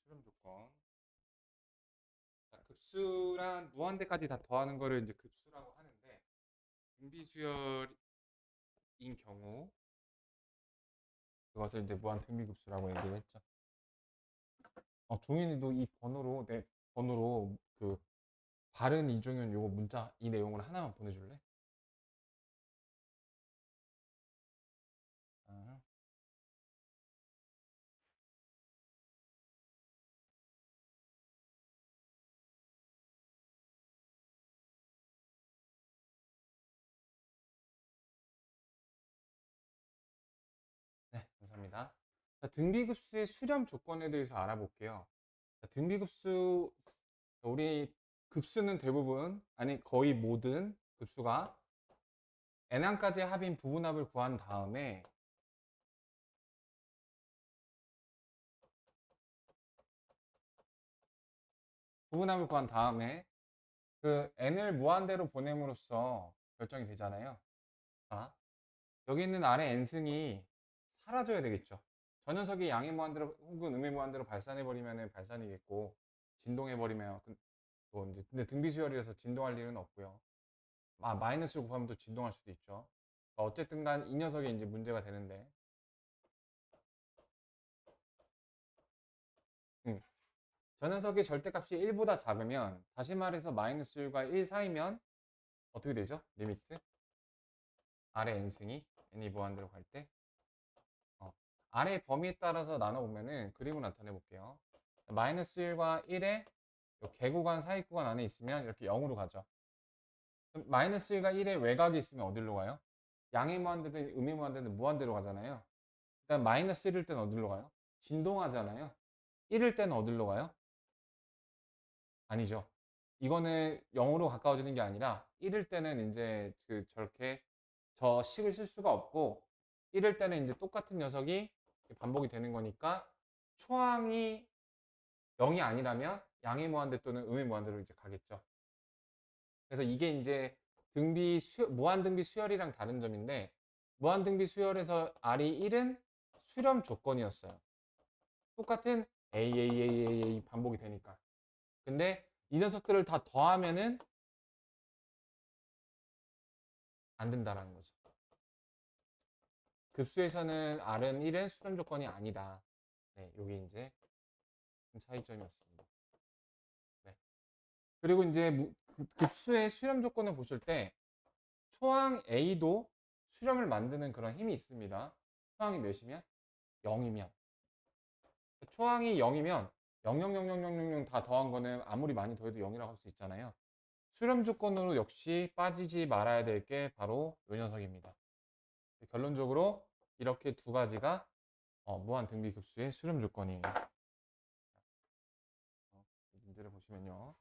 수렴 조건. 자, 급수란 무한대까지 다 더하는 거를 이제 급수라고 하는데, 등비수열인 경우 그것을 이제 무한 등비급수라고 얘기를 했죠. 종현이도 이 번호로 내 번호로 그 바른 이종현 요거 문자 이 내용을 하나만 보내줄래? 아, 네, 감사합니다. 자, 등비급수의 수렴 조건에 대해서 알아볼게요. 자, 등비급수 우리 급수는 대부분 아니 거의 모든 급수가 n항까지 합인 부분합을 구한 다음에 그 n을 무한대로 보냄으로써 결정이 되잖아요. 자, 여기 있는 아래 n승이 사라져야 되겠죠. 저 녀석이 양의 무한대로 혹은 음의 무한대로 발산해 버리면 발산이겠고 진동해 버리면 또 이제 근데 등비수열이라서 진동할 일은 없고요. 마이너스를 곱하면 또 진동할 수도 있죠. 어쨌든 간 이 녀석이 이제 문제가 되는데 음, 저 녀석의 절대값이 1보다 작으면 다시 말해서 마이너스 1과 1 사이면 어떻게 되죠? 리미트 아래 n승이 n이 무한대로 갈 때 아래 범위에 따라서 나눠보면은 그림을 나타내 볼게요. 마이너스 1과 1의 개구간 사이 구간 안에 있으면 이렇게 0으로 가죠. 그럼 마이너스 1과 1의 외곽이 있으면 어디로 가요? 양의 무한대든 음의 무한대든 무한대로 가잖아요. 일단 마이너스 1일 때는 어디로 가요? 진동하잖아요. 1일 때는 어디로 가요? 아니죠. 이거는 0으로 가까워지는 게 아니라 1일 때는 이제 저렇게 저 식을 쓸 수가 없고 1일 때는 이제 똑같은 녀석이 반복이 되는 거니까 초항이 0이 아니라면 양의 무한대 또는 음의 무한대로 이제 가겠죠. 그래서 이게 이제 무한등비 수열이랑 다른 점인데 무한등비 수열에서 R이 1은 수렴 조건이었어요. 똑같은 A 반복이 되니까. 근데 이 녀석들을 다 더하면은 안 된다라는 거죠. 급수에서는 R은 1은 수렴 조건이 아니다. 네, 요게 이제 차이점이었습니다. 네. 그리고 이제 급수의 수렴 조건을 보실 때 초항 A도 수렴을 만드는 그런 힘이 있습니다. 초항이 몇이면? 0이면. 초항이 0이면 0000000 다 더한 거는 아무리 많이 더해도 0이라고 할 수 있잖아요. 수렴 조건으로 역시 빠지지 말아야 될 게 바로 이 녀석입니다. 결론적으로 이렇게 두 가지가 무한 등비 급수의 수렴 조건이에요. 문제를 보시면요.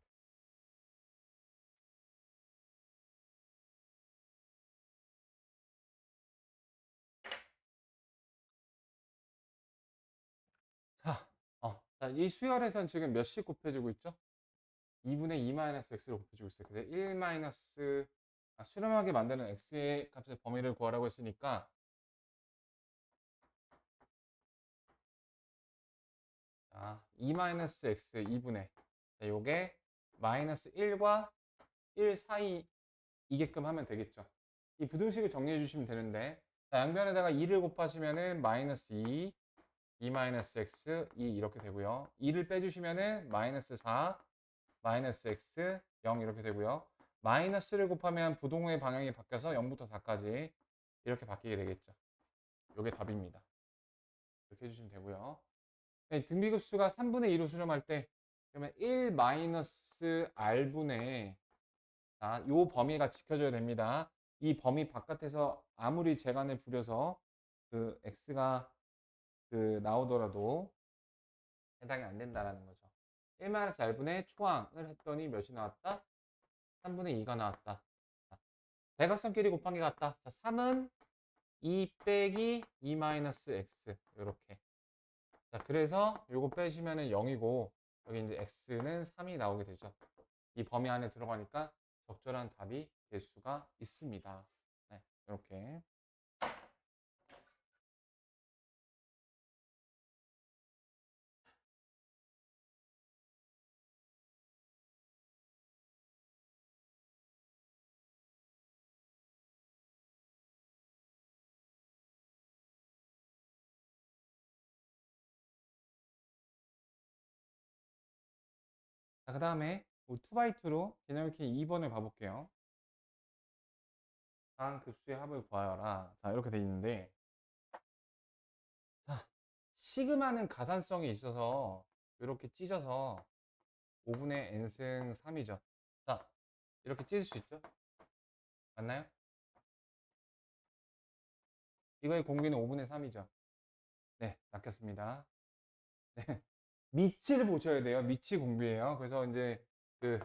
자, 이 수열에선 지금 몇씩 곱해지고 있죠? 2분의 2-x로 곱해지고 있어요. 그래서 1 마이너스 수렴하게 만드는 x의 값의 범위를 구하라고 했으니까 2-x 2분의 요게 마이너스 1과 1 사이이게끔 하면 되겠죠. 이 부등식을 정리해 주시면 되는데 양변에다가 2를 곱하시면은 마이너스 2 마이너스 x 2 이렇게 되고요. 2를 빼주시면은 마이너스 4 마이너스 x 0 이렇게 되고요. 마이너스를 곱하면 부동의 방향이 바뀌어서 0부터 4까지 이렇게 바뀌게 되겠죠. 이게 답입니다. 이렇게 해주시면 되고요. 네, 등비급수가 3분의 2로 수렴할 때 그러면 1 마이너스 r분의 요 범위가 지켜져야 됩니다. 이 범위 바깥에서 아무리 재간을 부려서 그 x가 나오더라도 해당이 안 된다라는 거죠. 1-r분의 초항을 했더니 몇이 나왔다? 3분의 2가 나왔다. 대각선끼리 곱한 게 같다. 자, 3은 2 빼기 2-x 이렇게. 자, 그래서 요거 빼시면은 0이고 여기 이제 x는 3이 나오게 되죠. 이 범위 안에 들어가니까 적절한 답이 될 수가 있습니다. 네, 이렇게. 자, 그 다음에 2x2로 개념키 2번을 봐볼게요. 다음 급수의 합을 구하여라. 자, 이렇게 돼 있는데, 자, 시그마는 가산성이 있어서 이렇게 찢어서 5분의 n승 3이죠. 자, 이렇게 찢을 수 있죠? 맞나요? 이거의 공비는 5분의 3이죠. 네, 낚였습니다. 네. 미치를 보셔야 돼요. 미치 공비예요. 그래서 이제 그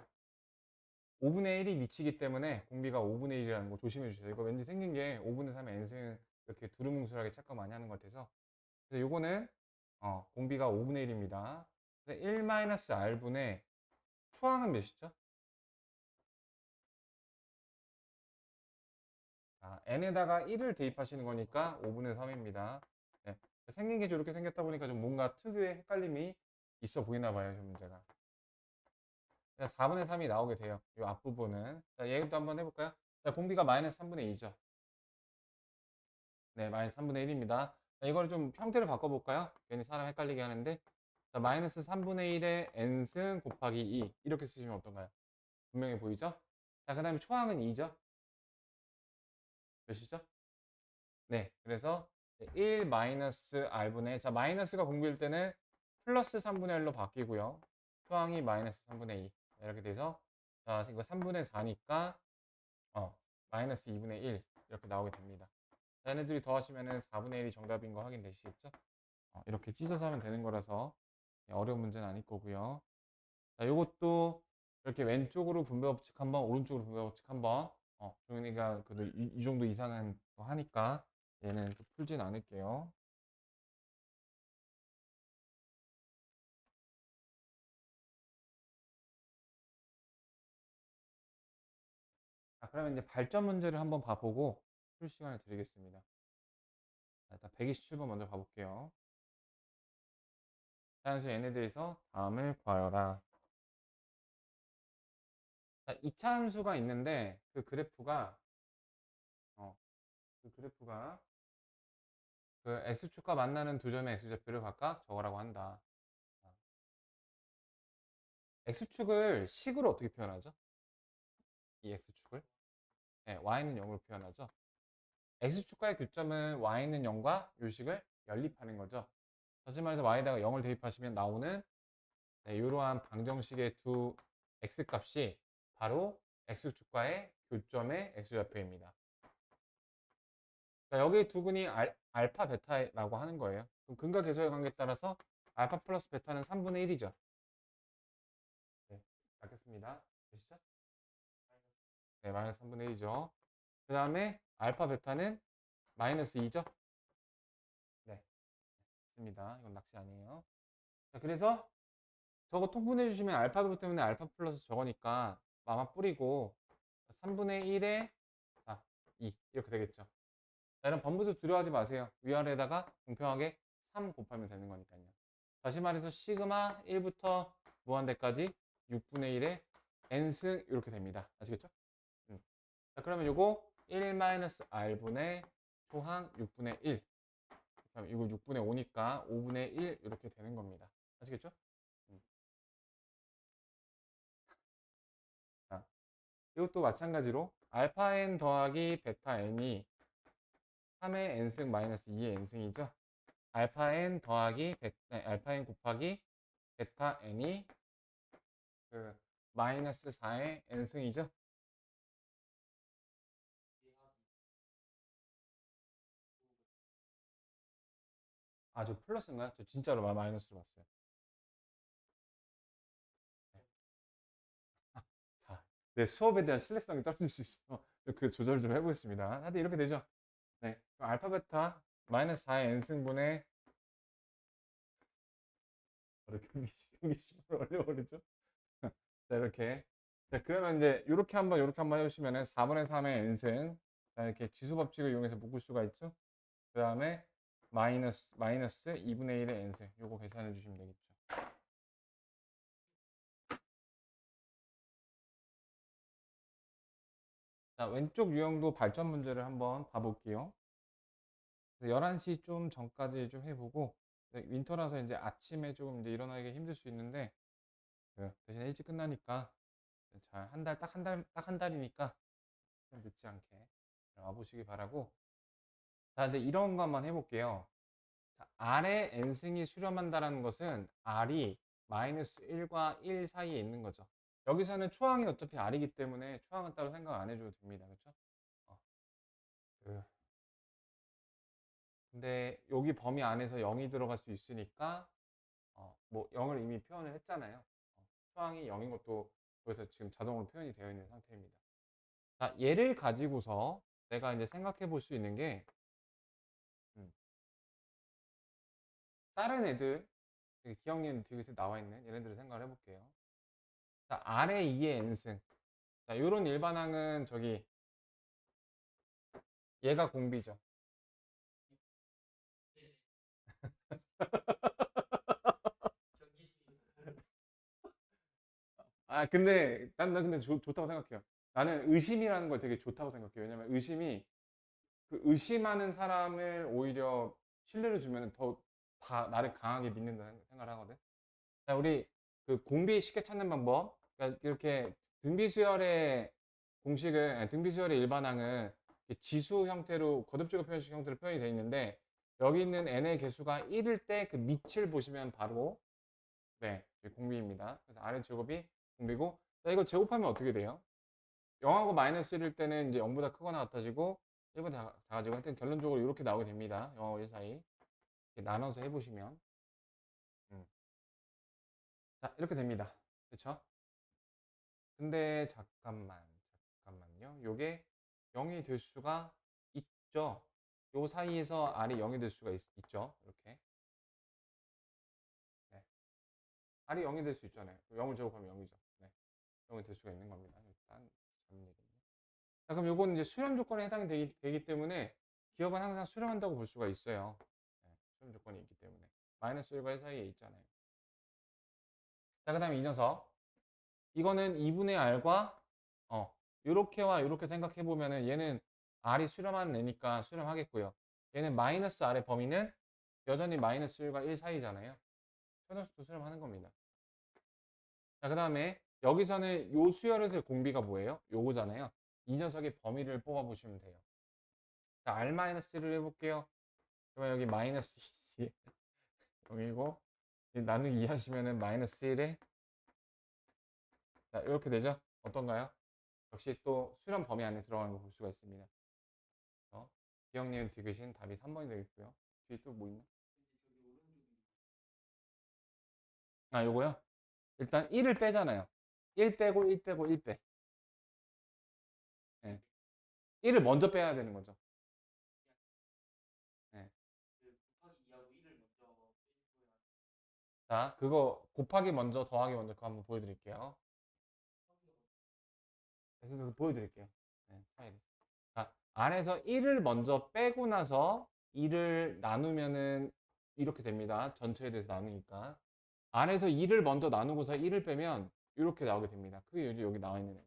5분의 1이 미치기 때문에 공비가 5분의 1이라는 거 조심해 주세요. 이거 왠지 생긴 게 5분의 3의 n승 이렇게 두루뭉술하게 착각 많이 하는 것 같아서. 그래서 요거는 공비가 5분의 1입니다. 1-r분의 초항은 몇이죠? 자, n에다가 1을 대입하시는 거니까 5분의 3입니다. 네. 생긴 게 저렇게 생겼다 보니까 좀 뭔가 특유의 헷갈림이 있어 보이나 봐요, 이 문제가. 4분의 3이 나오게 돼요. 이 앞부분은. 자, 얘도 한번 해볼까요? 자, 공비가 마이너스 3분의 2죠. 네, 마이너스 3분의 1입니다. 자, 이걸 좀 형태를 바꿔볼까요? 괜히 사람 헷갈리게 하는데. 자, 마이너스 3분의 1의 n승 곱하기 2. 이렇게 쓰시면 어떤가요? 분명히 보이죠? 자, 그 다음에 초항은 2죠? 몇이죠? 네, 그래서 1 마이너스 r분의, 자, 마이너스가 공비일 때는 플러스 3분의 1로 바뀌고요. 초항이 마이너스 3분의 2. 이렇게 돼서, 자, 이거 3분의 4니까, 마이너스 2분의 1. 이렇게 나오게 됩니다. 얘네들이 더하시면은 4분의 1이 정답인 거 확인되시겠죠? 이렇게 찢어서 하면 되는 거라서 어려운 문제는 아닐 거고요. 자, 요것도 이렇게 왼쪽으로 분배 법칙 한번, 오른쪽으로 분배 법칙 한번. 그러니까 그래도 이 정도 이상은 또 하니까 얘는 또 풀진 않을게요. 자, 그러면 이제 발전 문제를 한번 봐보고 풀 시간을 드리겠습니다. 자, 일단 127번 먼저 봐볼게요. 자연수 n에 대해서 다음을 구하여라. 자, 이차 함수가 있는데 어, 그 그래프가 그 x축과 만나는 두 점의 x좌표를 각각 적으라고 한다. x축을 식으로 어떻게 표현하죠? 이 x축을? 네, y는 0으로 표현하죠. x축과의 교점은 y는 0과 요식을 연립하는 거죠. 다시 말해서 y에다가 0을 대입하시면 나오는 이러한 방정식의 두 x값이 바로 x축과의 교점의 x좌표입니다. 여기 두 근이 알파 베타라고 하는 거예요. 그럼 근과 계수의 관계에 따라서 알파 플러스 베타는 3분의 1이죠. 네, 알겠습니다. 되시죠? 네, 마이너스 3분의 1이죠. 그 다음에 알파 베타는 마이너스 2죠? 네, 맞습니다. 이건 낚시 아니에요. 자, 그래서 저거 통분해 주시면 알파 베타 때문에 알파 플러스 저거니까 마마 뿌리고 3분의 1에 2 이렇게 되겠죠. 자, 이런 번분수 두려워하지 마세요. 위아래에다가 공평하게 3 곱하면 되는 거니까요. 다시 말해서 시그마 1부터 무한대까지 6분의 1에 n승 이렇게 됩니다. 아시겠죠? 자, 그러면 요거 1-r분의 초항 6분의 1. 그럼 이거 6분의 5니까 5분의 1 이렇게 되는 겁니다. 아시겠죠? 자, 이것도 마찬가지로 알파 n 더하기 베타 n이 3의 n승 마이너스 2의 n승이죠. 알파 n 더하기 알파 n 곱하기 베타 n이 그 마이너스 4의 n승이죠. 아, 저 플러스인가요? 저 진짜로 마이너스로 봤어요. 네. 자, 내 수업에 대한 신뢰성이 떨어질 수 있어. 그 조절 좀 해보겠습니다. 하여튼 이렇게 되죠. 네. 그럼 알파 베타 마이너스 4의 n승분의 경기 시발 어려워르죠? 자, 이렇게. 자, 그러면 이제 이렇게 한번 해주시면은 4분의 3의 n승. 자, 이렇게 지수 법칙을 이용해서 묶을 수가 있죠. 그 다음에 마이너스 2분의 1의 n승. 요거 계산해 주시면 되겠죠. 자, 왼쪽 유형도 발전 문제를 한번 봐볼게요. 11시 좀 전까지 좀 해보고, 윈터라서 이제 아침에 조금 이제 일어나기 힘들 수 있는데, 대신 일찍 끝나니까 잘 한 달, 딱 한 달이니까 좀 늦지 않게 와보시기 바라고. 자, 근데 이런 것만 해볼게요. 자, R의 n승이 수렴한다라는 것은 R이 마이너스 1과 1 사이에 있는 거죠. 여기서는 초항이 어차피 R이기 때문에 초항은 따로 생각 안 해줘도 됩니다. 그렇죠? 어, 그, 근데 여기 범위 안에서 0이 들어갈 수 있으니까 뭐 0을 이미 표현을 했잖아요. 초항이 0인 것도 그래서 지금 자동으로 표현이 되어 있는 상태입니다. 자, 얘를 가지고서 내가 이제 생각해 볼 수 있는 게 음, 다른 애들 여기 기억니은 디귿에 나와 있는 얘네들을 생각을 해볼게요. 자, R의 2의 n승. 자, 요런 일반항은 저기 얘가 공비죠. 아, 근데 난 근데 좋다고 생각해요. 나는 의심이라는 걸 되게 좋다고 생각해요. 왜냐면 의심이 그 의심하는 사람을 오히려 신뢰를 주면 더 다 나를 강하게 믿는다 생각을 하거든. 자, 우리 그 공비 쉽게 찾는 방법. 그러니까 이렇게 등비수열의 공식은, 아니, 등비수열의 일반항은 이렇게 지수 형태로 거듭제곱 표현식 형태로 표현이 되어 있는데 여기 있는 n의 개수가 1일 때 그 밑을 보시면 바로 네, 공비입니다. 그래서 R의 제곱이 공비고, 자, 이거 제곱하면 어떻게 돼요? 0하고 마이너스 1일 때는 이제 0보다 크거나 같아지고 1보다 작아지고 하여튼 결론적으로 이렇게 나오게 됩니다. 0하고 1 사이. 이렇게 나눠서 해보시면 음. 자, 이렇게 됩니다. 그쵸? 근데 잠깐만요. 요게 0이 될 수가 있죠. 요 사이에서 R이 0이 될 수가 있죠. 이렇게. 네. R이 0이 될 수 있잖아요. 0을 제곱하면 0이죠. 네. 0이 될 수가 있는 겁니다. 일단 잡는 얘기는. 자, 그럼 요거는 이제 수렴 조건에 해당이 되기 때문에 기업은 항상 수렴한다고 볼 수가 있어요. 네. 수렴 조건이 있기 때문에. 마이너스 1과 1 사이에 있잖아요. 자, 그 다음에 이 녀석. 이거는 2분의 R과 요렇게와 요렇게 생각해 보면은 얘는 R이 수렴하는 애니까 수렴하겠고요. 얘는 마이너스 R의 범위는 여전히 마이너스 1과 1 사이잖아요. 초등수도 수렴하는 겁니다. 자, 그 다음에 여기서는 요 수열에서의 공비가 뭐예요? 요거잖아요. 이 녀석의 범위를 뽑아 보시면 돼요. 자, R-1을 해볼게요. 그러면 여기 마이너스 2 0이고 나누기 2 하시면은 마이너스 1에 자, 이렇게 되죠? 어떤가요? 역시 또 수렴 범위 안에 들어가는 거 볼 수가 있습니다. 기억, 니은, 디귿인 답이 3번이 되겠고요. 뒤에 또 뭐 있나? 아, 요거요? 일단 1을 빼잖아요. 1 빼고 1 빼고 1 빼. 네. 1을 먼저 빼야 되는 거죠. 네. 자, 그거 곱하기 먼저, 더하기 먼저 그거 한번 보여드릴게요. 네, 그거 보여드릴게요. 네, 차이를. 자, 안에서 1을 먼저 빼고 나서 2를 나누면은 이렇게 됩니다. 전체에 대해서 나누니까. 안에서 2를 먼저 나누고서 1을 빼면 이렇게 나오게 됩니다. 그게 이제 여기 나와 있는 애죠.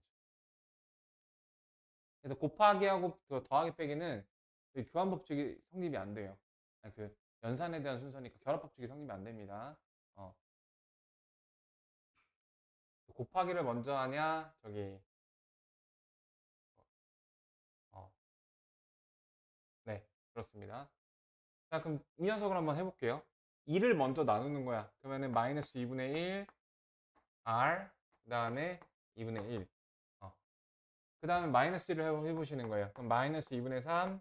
그래서 곱하기하고 그 더하기 빼기는 그 교환 법칙이 성립이 안 돼요. 아니, 그 연산에 대한 순서니까 결합 법칙이 성립이 안 됩니다. 어, 곱하기를 먼저 하냐, 저기, 어, 네, 그렇습니다. 자, 그럼 이 녀석을 한번 해볼게요. 2를 먼저 나누는 거야. 그러면은 마이너스 2분의 1, R, 그 다음에 2분의 1. 그 다음에 마이너스 1을 해보시는 거예요. 그럼 마이너스 2분의 3,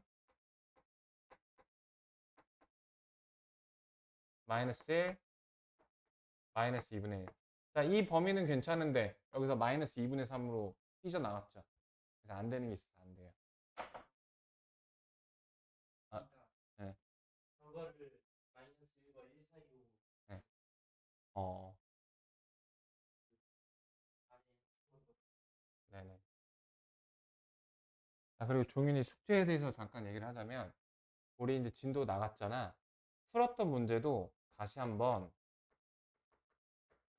마이너스 1, 마이너스 2분의 1. 자, 이 범위는 괜찮은데 여기서 마이너스 2분의 3으로 삐져나왔죠. 그래서 안 되는 게 있어서 안 돼요. 아, 네. 네. 어, 네네. 자, 그리고 종윤이 숙제에 대해서 잠깐 얘기를 하자면 우리 이제 진도 나갔잖아. 풀었던 문제도 다시 한번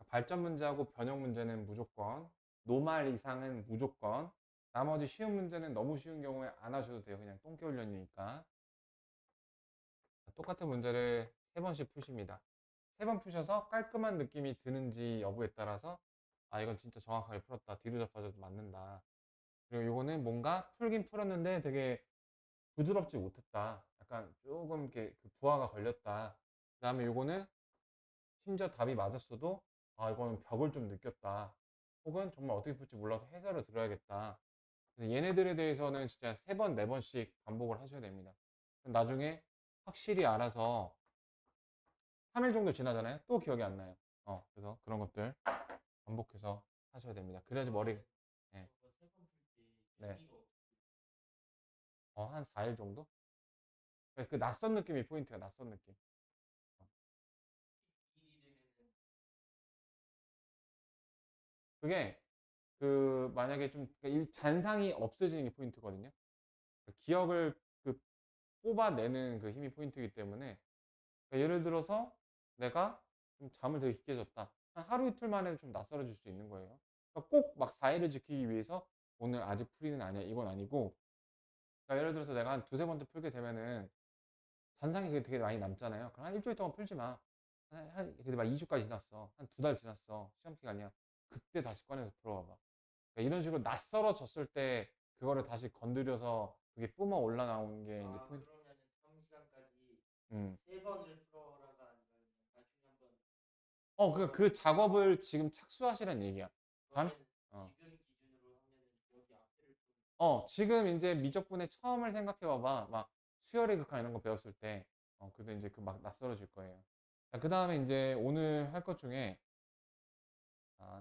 발전 문제하고 변형 문제는 무조건, 노말 이상은 무조건, 나머지 쉬운 문제는 너무 쉬운 경우에 안 하셔도 돼요. 그냥 똥개 훈련이니까. 똑같은 문제를 3번씩 푸십니다. 3번 푸셔서 깔끔한 느낌이 드는지 여부에 따라서 아, 이건 진짜 정확하게 풀었다. 뒤로 접어져도 맞는다. 그리고 요거는 뭔가 풀긴 풀었는데 되게 부드럽지 못했다. 약간 조금 이렇게 그 부하가 걸렸다. 그 다음에 요거는 심지어 답이 맞았어도 아, 이거는 벽을 좀 느꼈다. 혹은 정말 어떻게 풀지 몰라서 해설을 들어야겠다. 그래서 얘네들에 대해서는 진짜 3번, 4번씩 반복을 하셔야 됩니다. 나중에 확실히 알아서 3일 정도 지나잖아요. 또 기억이 안 나요. 그래서 그런 것들 반복해서 하셔야 됩니다. 그래야지 머리, 네, 네. 한 4일 정도? 그 낯선 느낌이 포인트야, 낯선 느낌. 어. 그게 만약에 좀 그러니까 잔상이 없어지는 게 포인트거든요. 그 기억을 그 뽑아내는 그 힘이 포인트이기 때문에 그러니까 예를 들어서 내가 좀 잠을 되게 깊게 잤다. 한 하루 이틀 만에 좀 낯설어질 수 있는 거예요. 그러니까 꼭 막 4일을 지키기 위해서 오늘 아직 풀이는 아니야. 이건 아니고 그러니까 예를 들어서 내가 한 두세 번째 풀게 되면은 잔상이 그게 되게 많이 남잖아요. 그럼 한 일주일 동안 풀지 마. 근데 막 2주까지 지났어. 한 2달 지났어. 시험 기간이야. 그때 다시 꺼내서 풀어봐봐. 그러니까 이런 식으로 낯설어졌을 때 그거를 다시 건드려서 그게 뿜어 올라 나오는 게 이제 아, 포인트. 그러면은 탐 시간까지 음. 3번을 풀어라가 아니면 나중에 한번 그 풀어보고 작업을 지금 착수하시라는 얘기야. 다음, 그러면 어. 지금 기준으로 하면은 여기 앞에를 좀 지금 이제 미적분의 처음을 생각해 봐봐. 막 수열의 극한 이런 거 배웠을 때, 그때 이제 그 막 낯설어질 거예요. 그 다음에 이제 오늘 할 것 중에,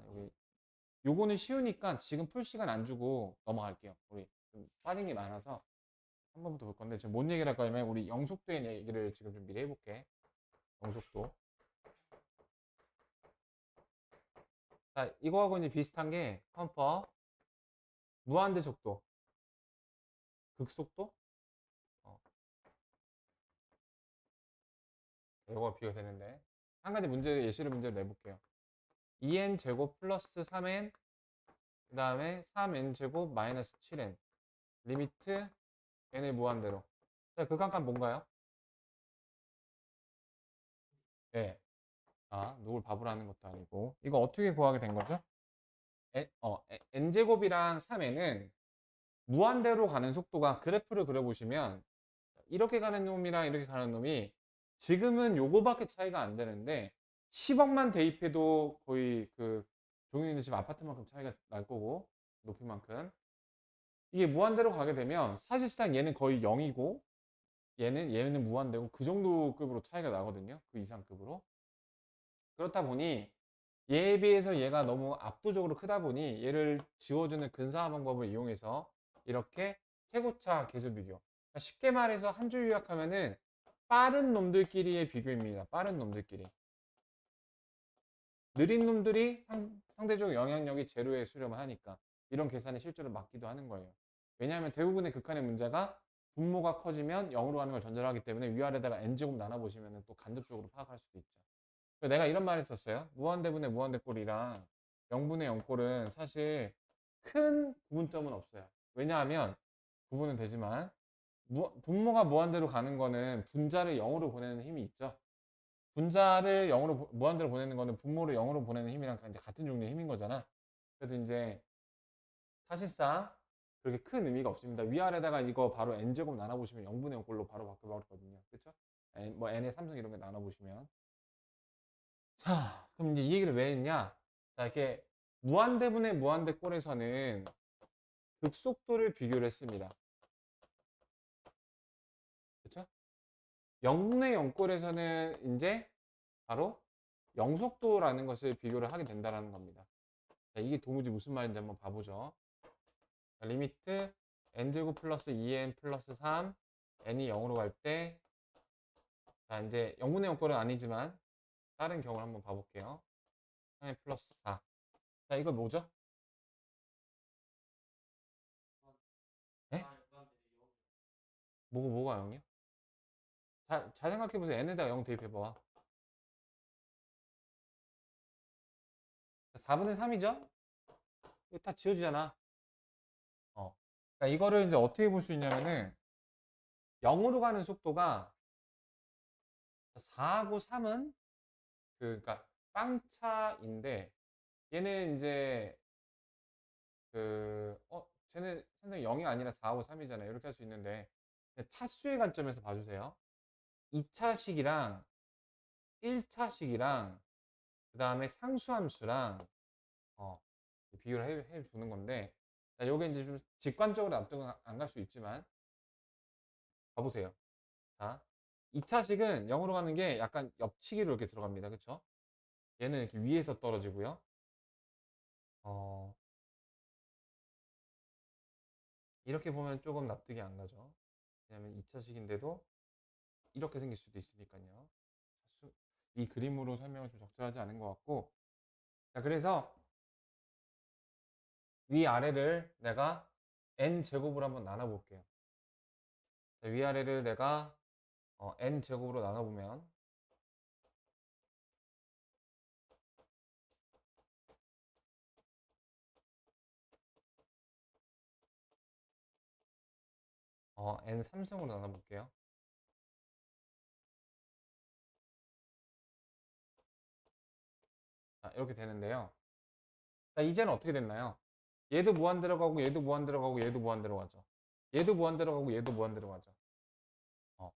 여기, 요거는 쉬우니까 지금 풀 시간 안 주고 넘어갈게요. 우리 좀 빠진 게 많아서 한 번부터 볼 건데, 지금 뭔 얘기를 할 거냐면, 우리 영속도의 얘기를 지금 좀 미리 해볼게. 영속도. 자, 이거하고 이제 비슷한 게, 컴퍼, 무한대 속도, 극속도, 어, 이거가 비교가 되는데, 한 가지 예시를 문제를 내볼게요. 2n 제곱 플러스 3n 그 다음에 3n 제곱 마이너스 7n 리미트 n의 무한대로. 자, 극한값 뭔가요? 네. 누굴 바보로 하는 것도 아니고 이거 어떻게 구하게 된 거죠? n 제곱이랑 3n은 무한대로 가는 속도가 그래프를 그려보시면 이렇게 가는 놈이랑 이렇게 가는 놈이 지금은 요거밖에 차이가 안 되는데 10억만 대입해도 거의 그 종윤이네 집 아파트만큼 차이가 날 거고 높이만큼 이게 무한대로 가게 되면 사실상 얘는 거의 0이고 얘는 무한대고 그 정도 급으로 차이가 나거든요. 그 이상 급으로. 그렇다 보니 얘에 비해서 얘가 너무 압도적으로 크다 보니 얘를 지워주는 근사한 방법을 이용해서 이렇게 최고차 계수 비교. 그러니까 쉽게 말해서 한 줄 요약하면은 빠른 놈들끼리의 비교입니다. 빠른 놈들끼리. 느린 놈들이 상대적으로 영향력이 제로에 수렴을 하니까 이런 계산이 실제로 맞기도 하는 거예요. 왜냐하면 대부분의 극한의 문제가 분모가 커지면 0으로 가는 걸 전제로 하기 때문에 위아래다가 n제곱 나눠보시면 또 간접적으로 파악할 수도 있죠. 내가 이런 말 했었어요. 무한대분의 무한대꼴이랑 0분의 0꼴은 사실 큰 구분점은 없어요. 왜냐하면 구분은 되지만 분모가 무한대로 가는 거는 분자를 0으로 보내는 힘이 있죠. 분자를 0으로 무한대로 보내는 거는 분모를 0으로 보내는 힘이랑 이제 같은 종류의 힘인 거잖아. 그래서 이제 사실상 그렇게 큰 의미가 없습니다. 위아래다가 이거 바로 n제곱 나눠보시면 0분의 0꼴로 바로 바뀌어버렸거든요. 그렇죠? 뭐 n의 3승 이런 게 나눠보시면. 자, 그럼 이제 이 얘기를 왜 했냐? 자, 이렇게 무한대분의 무한대꼴에서는 극속도를 비교를 했습니다. 그렇죠? 0분의 0꼴에서는 이제 바로 영속도라는 것을 비교를 하게 된다는 겁니다. 자, 이게 도무지 무슨 말인지 한번 봐보죠. 자, 리미트 n제곱 플러스 2n 플러스 3 n이 0으로 갈 때, 자, 이제 0분의 0꼴은 아니지만 다른 경우를 한번 봐볼게요. 3n 플러스 4. 자, 이거 뭐죠? 예? 뭐가 0이요? 잘 생각해보세요. n에다가 0 대입해봐. 4분의 3이죠? 이거 다 지워지잖아. 그러니까 이거를 이제 어떻게 볼 수 있냐면은 0으로 가는 속도가 4하고 3은 그러니까 빵차인데 얘는 이제 쟤는 선생님 0이 아니라 4, 5, 3이잖아요. 이렇게 할 수 있는데 차수의 관점에서 봐주세요. 2차식이랑 1차식이랑 그 다음에 상수함수랑 비교를 해 주는 건데, 자, 요게 이제 좀 직관적으로 납득은 안 갈 수 있지만 봐보세요. 자, 2차식은 0으로 가는 게 약간 옆치기로 이렇게 들어갑니다. 그쵸? 얘는 이렇게 위에서 떨어지고요. 어, 이렇게 보면 조금 납득이 안 가죠. 왜냐면 2차식인데도 이렇게 생길 수도 있으니까요. 이 그림으로 설명은 좀 적절하지 않은 것 같고, 자, 그래서 위아래를 내가 n제곱으로 한번 나눠볼게요. 자, 위아래를 내가 n제곱으로 나눠보면 n3승으로 나눠볼게요. 자, 이렇게 되는데요. 자, 이제는 어떻게 됐나요? 얘도 무한 들어가고 얘도 무한 들어가고 얘도 무한 들어가죠. 얘도 무한 들어가고 얘도 무한 들어가죠. 자,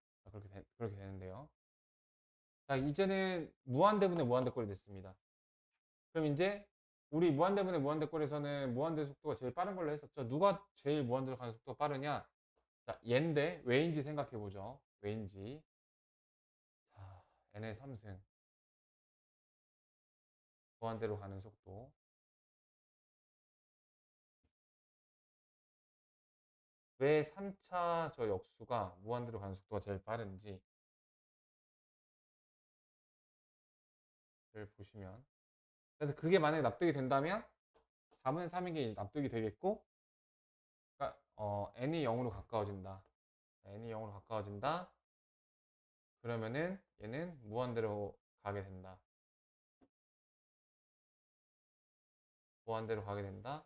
그렇게 되는데요. 자, 이제는 무한대분의 무한대꼴이 됐습니다. 그럼 이제 우리 무한대분의 무한대꼴에서는 무한대 속도가 제일 빠른 걸로 했었죠. 누가 제일 무한대로 가는 속도가 빠르냐? 자, 얘인데 왜인지 생각해 보죠. 왜인지. 자, n의 3승 무한대로 가는 속도. 왜 3차 저 역수가 무한대로 가는 속도가 제일 빠른지를 보시면, 그래서 그게 만약에 납득이 된다면 4분의 3인 게 납득이 되겠고, 그러니까 n이 0으로 가까워진다. n이 0으로 가까워진다. 그러면은 얘는 무한대로 가게 된다. 무한대로 가게 된다.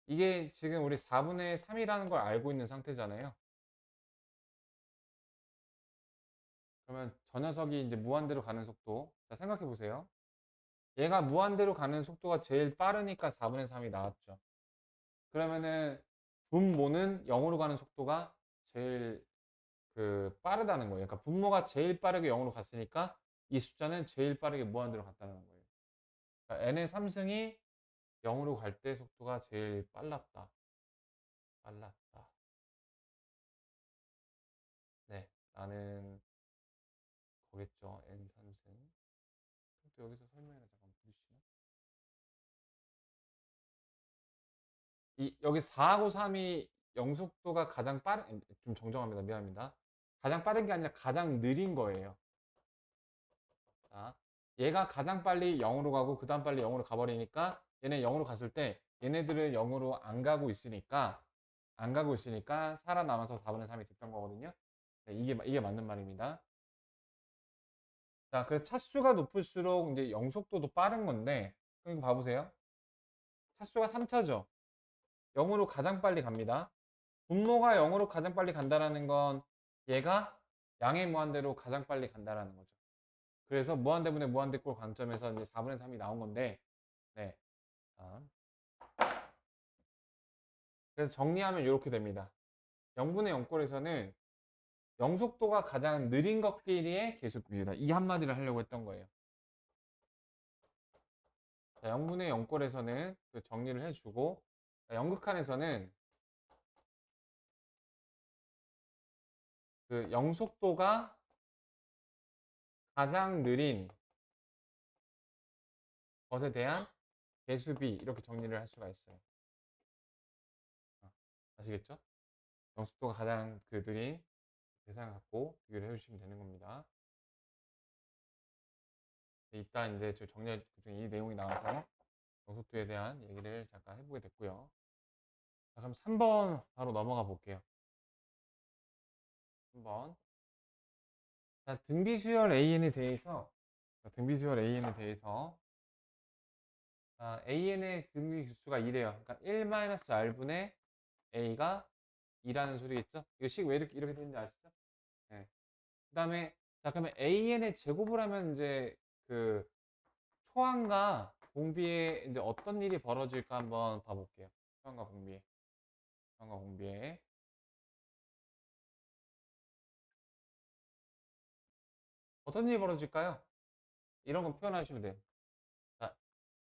이게 지금 우리 4분의 3이라는 걸 알고 있는 상태잖아요. 그러면 저 녀석이 이제 무한대로 가는 속도. 자, 생각해 보세요. 얘가 무한대로 가는 속도가 제일 빠르니까 4분의 3이 나왔죠. 그러면은 분모는 0으로 가는 속도가 제일 빠르다는 거예요. 그러니까 분모가 제일 빠르게 0으로 갔으니까 이 숫자는 제일 빠르게 무한대로 갔다는 거예요. 그러니까 n의 3승이 0으로 갈 때 속도가 제일 빨랐다. 빨랐다. 네, 나는 거겠죠. n 3승. 또 여기서 설명이나 잠깐 보시면, 여기 4하고 3이 영속도가 가장 빠른, 좀 정정합니다. 미안합니다. 가장 빠른 게 아니라 가장 느린 거예요. 자, 얘가 가장 빨리 0으로 가고 그 다음 빨리 0으로 가버리니까 얘네 0으로 갔을 때 얘네들은 0으로 안 가고 있으니까 살아남아서 4분의 3이 됐던 거거든요. 네, 이게 맞는 말입니다. 자, 그래서 차수가 높을수록 이제 영속도도 빠른 건데, 그럼 이거 봐보세요. 차수가 3차죠. 0으로 가장 빨리 갑니다. 분모가 0으로 가장 빨리 간다라는 건 얘가 양의 무한대로 가장 빨리 간다라는 거죠. 그래서 무한대분의 무한대꼴 관점에서 이제 4분의 3이 나온 건데, 네. 그래서 정리하면 이렇게 됩니다. 0분의 0꼴에서는 영속도가 가장 느린 것끼리의 계수비율이다. 이 한마디를 하려고 했던 거예요. 자, 0분의 0꼴에서는 정리를 해주고, 영극한에서는 영속도가 가장 느린 것에 대한 계수비, 이렇게 정리를 할 수가 있어요. 아시겠죠? 영속도가 가장 느린 대상을 갖고 비교를 해주시면 되는 겁니다. 이따 이제 저 정리할 중에 이 내용이 나와서 영속도에 대한 얘기를 잠깐 해보게 됐고요. 자, 그럼 3번 바로 넘어가 볼게요. 3번. 자, 등비수열 AN에 대해서, AN의 등비수가 2래요. 그러니까 1-R분의 A가 2라는 소리겠죠? 이거 식 왜 이렇게 되는지 아시죠? 네. 그 다음에, 자, 그러면 AN의 제곱을 하면 이제 초항과 공비에 이제 어떤 일이 벌어질까 한번 봐볼게요. 초항과 공비에. 초항과 공비에. 어떤 일이 벌어질까요? 이런 거 표현하시면 돼요. 자,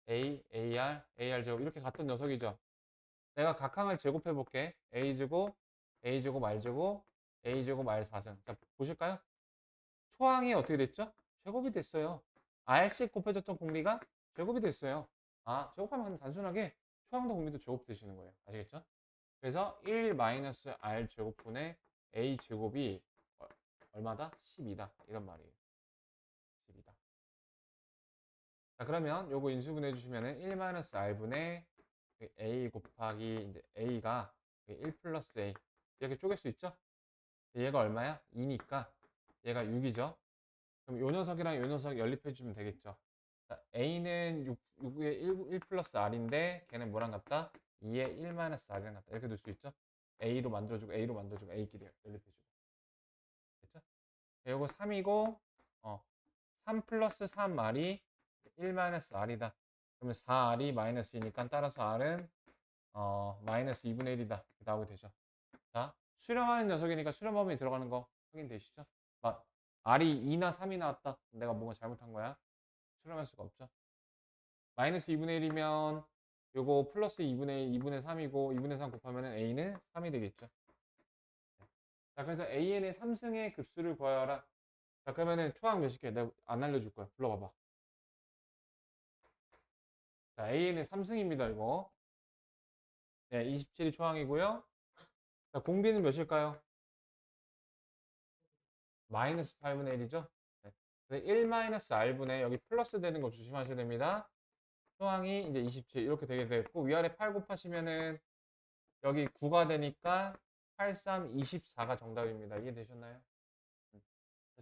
A, AR, AR 제곱 이렇게 같은 녀석이죠. 내가 각항을 제곱해 볼게. A제곱, A제곱, R제곱, A제곱, R4승. 자, 보실까요? 초항이 어떻게 됐죠? 제곱이 됐어요. R씩 곱해졌던 공비가 제곱이 됐어요. 아, 제곱하면 그냥 단순하게 초항도 공비도 제곱 되시는 거예요. 아시겠죠? 그래서 1-R 제곱분의 A 제곱이 얼마다? 12다. 이런 말이에요. 12다. 자, 그러면 요거 인수분해 주시면은 1-R분의 A 곱하기 이제 A가 1 플러스 A 이렇게 쪼갤 수 있죠? 얘가 얼마야? 2니까 얘가 6이죠. 그럼 요 녀석이랑 요 녀석 연립해 주면 되겠죠. 자, A는 6의 1 플러스 R인데 걔는 뭐랑 같다? 2의 1 마이너스 R이랑 같다. 이렇게 둘 수 있죠? A로 만들어주고 A로 만들어주고 A끼리 연립해주고 됐죠? 요거 3이고 3 플러스 3R이 1 마이너스 R이다. 그러면 4R이 마이너스이니까 따라서 R은 마이너스 2분의 1이다. 이렇게 나오게 되죠. 자, 수렴하는 녀석이니까 수렴 범위에 들어가는 거 확인되시죠? R이 2나 3이 나왔다. 내가 뭔가 잘못한 거야. 수렴할 수가 없죠. 마이너스 2분의 1이면 요거 플러스 2분의 1, 2분의 3이고 2분의 3 곱하면 A는 3이 되겠죠. 자, 그래서 AN의 3승의 급수를 구하라. 자, 그러면은 초항 몇십 개? 내가 안 알려줄 거야. 불러봐봐. 자, AN의 3승입니다, 이거. 네, 27이 초항이고요. 자, 공비는 몇일까요? 마이너스 8분의 1이죠? 네. 1 마이너스 R분의 여기 플러스 되는 거 조심하셔야 됩니다. 초항이 이제 27 이렇게 되게 됐고 위아래 8 곱하시면은 여기 9가 되니까 8, 3, 24가 정답입니다. 이해되셨나요?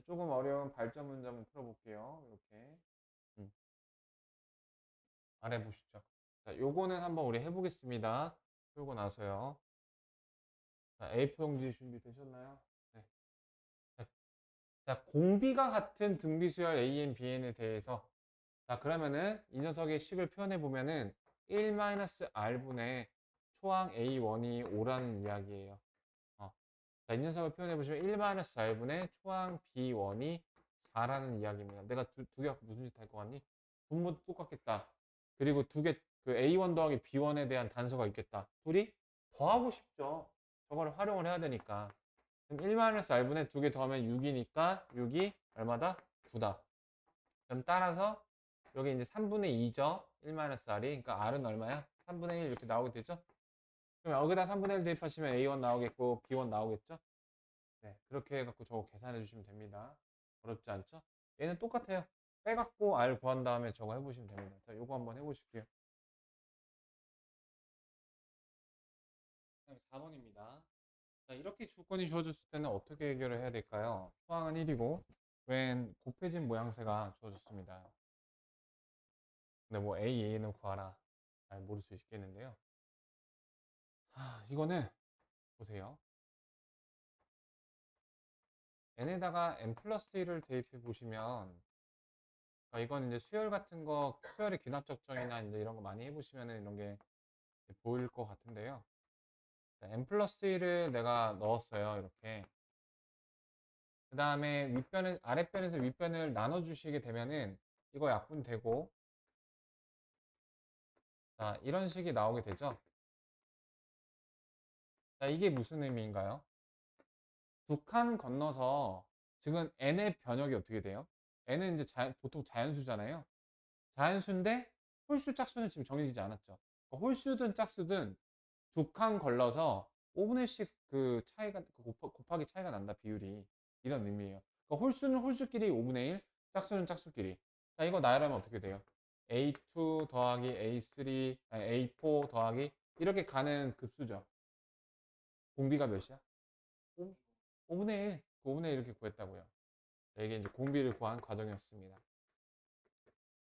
조금 어려운 발전 문제 한번 풀어볼게요. 이렇게 아래 보시죠. 자, 요거는 한번 우리 해보겠습니다. 풀고 나서요. 자, A4 용지 준비되셨나요? 네. 자, 자, 공비가 같은 등비수열 AN, BN에 대해서 자, 그러면은 이 녀석의 식을 표현해 보면은 1-R분의 초항 A1이 5라는 이야기예요. 자, 이 녀석을 표현해 보시면 1-R분의 초항 B1이 4라는 이야기입니다. 내가 두 개 갖고 무슨 짓 할 것 같니? 분모도 똑같겠다. 그리고 두 개, 그 A1 더하기 B1에 대한 단서가 있겠다. 둘이 더하고 싶죠. 저거를 활용을 해야 되니까. 그럼 1-R분의 두 개 더하면 6이니까 6이 얼마다? 9다. 그럼 따라서 여기 이제 3분의 2죠. 1-R이. 그러니까 R은 얼마야? 3분의 1 이렇게 나오게 되죠. 그럼 여기다 3분의 1 대입하시면 A1 나오겠고 B1 나오겠죠. 네, 그렇게 해갖고 저거 계산해 주시면 됩니다. 어렵지 않죠? 얘는 똑같아요. 빼갖고 R 구한 다음에 저거 해보시면 됩니다. 자, 요거 한번 해보실게요. 그다음에 4번입니다. 자, 이렇게 조건이 주어졌을 때는 어떻게 해결을 해야 될까요? 초항은 1이고 웬 곱해진 모양새가 주어졌습니다. 근데 뭐 A, A는 구하라. 잘 모를 수 있겠는데요. 이거는 보세요. n에다가 n 플러스 1을 대입해 보시면 이건 이제 수열 같은 거 수열의 귀납적정이나 이제 이런 거 많이 해보시면은 이런 게 보일 것 같은데요. 자, n 플러스 1을 내가 넣었어요. 이렇게. 그 다음에 윗변을 아랫변에서 윗변을 나눠주시게 되면은 이거 약분되고 자, 이런 식이 나오게 되죠. 자, 이게 무슨 의미인가요? 두 칸 건너서 지금 n의 변역이 어떻게 돼요? n은 이제 보통 자연수잖아요. 자연수인데 홀수 짝수는 지금 정해지지 않았죠. 그러니까 홀수든 짝수든 두 칸 걸러서 5분의 1씩 그 차이가 곱하기 차이가 난다 비율이 이런 의미예요. 그러니까 홀수는 홀수끼리 5분의 1, 짝수는 짝수끼리. 자, 이거 나열하면 어떻게 돼요? A2 더하기 A3, 아니 A4 더하기 이렇게 가는 급수죠. 공비가 몇이야? 5분의 1, 5분의 1 이렇게 구했다고요. 자, 이게 이제 공비를 구한 과정이었습니다.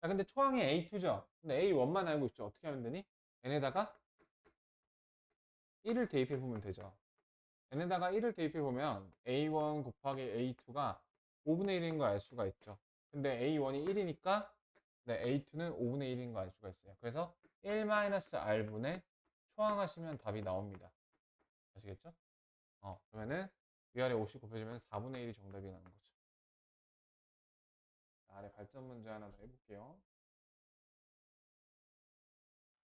자, 근데 초항이 A2죠. 근데 A1만 알고 있죠. 어떻게 하면 되니? n에다가 1을 대입해 보면 되죠. n에다가 1을 대입해 보면 A1 곱하기 A2가 5분의 1인 걸 알 수가 있죠. 근데 A1이 1이니까 네, A2는 5분의 1인 거 알 수가 있어요. 그래서 1-R분의 초항하시면 답이 나옵니다. 아시겠죠? 그러면은 위아래 50 곱해주면 4분의 1이 정답이 나는 거죠. 아래 발전 문제 하나 더 해볼게요.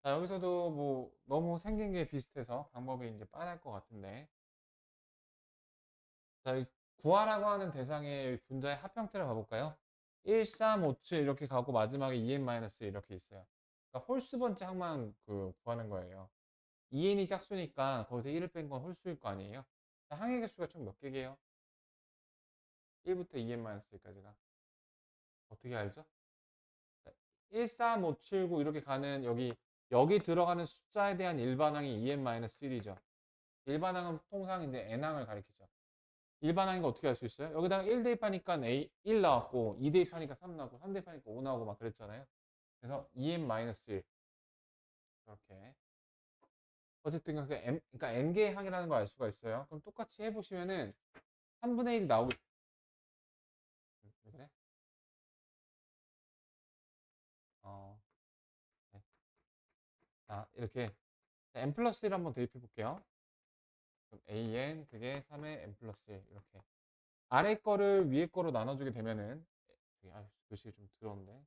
자, 여기서도 뭐 너무 생긴 게 비슷해서 방법이 이제 뻔할 것 같은데. 자, 이 구하라고 하는 대상의 분자의 합형태를 봐볼까요? 1, 3, 5, 7 이렇게 가고 마지막에 2n-1 이렇게 있어요. 그러니까 홀수 번째 항만 구하는 거예요. 2n이 짝수니까 거기서 1을 뺀 건 홀수일 거 아니에요? 자, 항의 개수가 총 몇 개게요? 1부터 2n-1까지가. 어떻게 알죠? 1, 3, 5, 7, 9 이렇게 가는 여기 들어가는 숫자에 대한 일반항이 2n-1이죠. 일반항은 통상 이제 n항을 가리키죠. 일반항인 거 어떻게 알 수 있어요? 여기다가 1 대입하니까 1 나왔고 2 대입하니까 3 나오고 3 대입하니까 5 나오고 막 그랬잖아요. 그래서 2n-1 이렇게 어쨌든 그러니까 n개의 항이라는 걸 알 수가 있어요. 그럼 똑같이 해보시면은 3분의 1이 나오고 왜 그래? 어, 네. 자, 이렇게 n 플러스 1 한번 대입해 볼게요. 그럼 an 그게 3의 n 플러스 1 이렇게 아래 거를 위에 거로 나눠주게 되면은 글씨가 좀 더러운데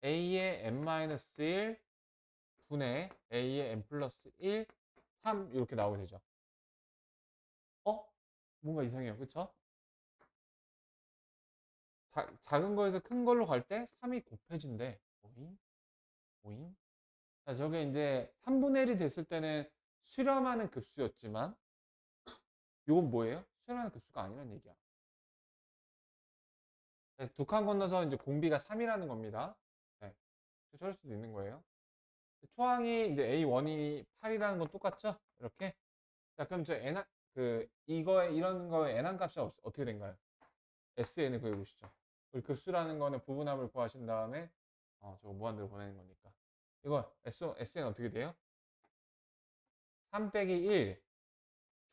a의 n-1 분의 a의 n 플러스 1, 3 이렇게 나오게 되죠. 뭔가 이상해요. 그쵸? 작은 거에서 큰 걸로 갈 때 3이 곱해진대. 오잉? 오잉? 자, 저게 이제 3분의 1이 됐을 때는 수렴하는 급수였지만 이건 뭐예요? 수렴하는 급수가 아니란 얘기야. 두 칸 건너서 이제 공비가 3이라는 겁니다. 네. 저럴 수도 있는 거예요. 초항이 이제 A1이 8이라는 건 똑같죠? 이렇게. 자, 그럼 저 n 이런 거의 n한 값이 어떻게 된가요? SN을 구해보시죠. 우리 급수라는 거는 부분합을 구하신 다음에 저거 무한대로 보내는 거니까. 이거 SN 어떻게 돼요? 3 빼기 1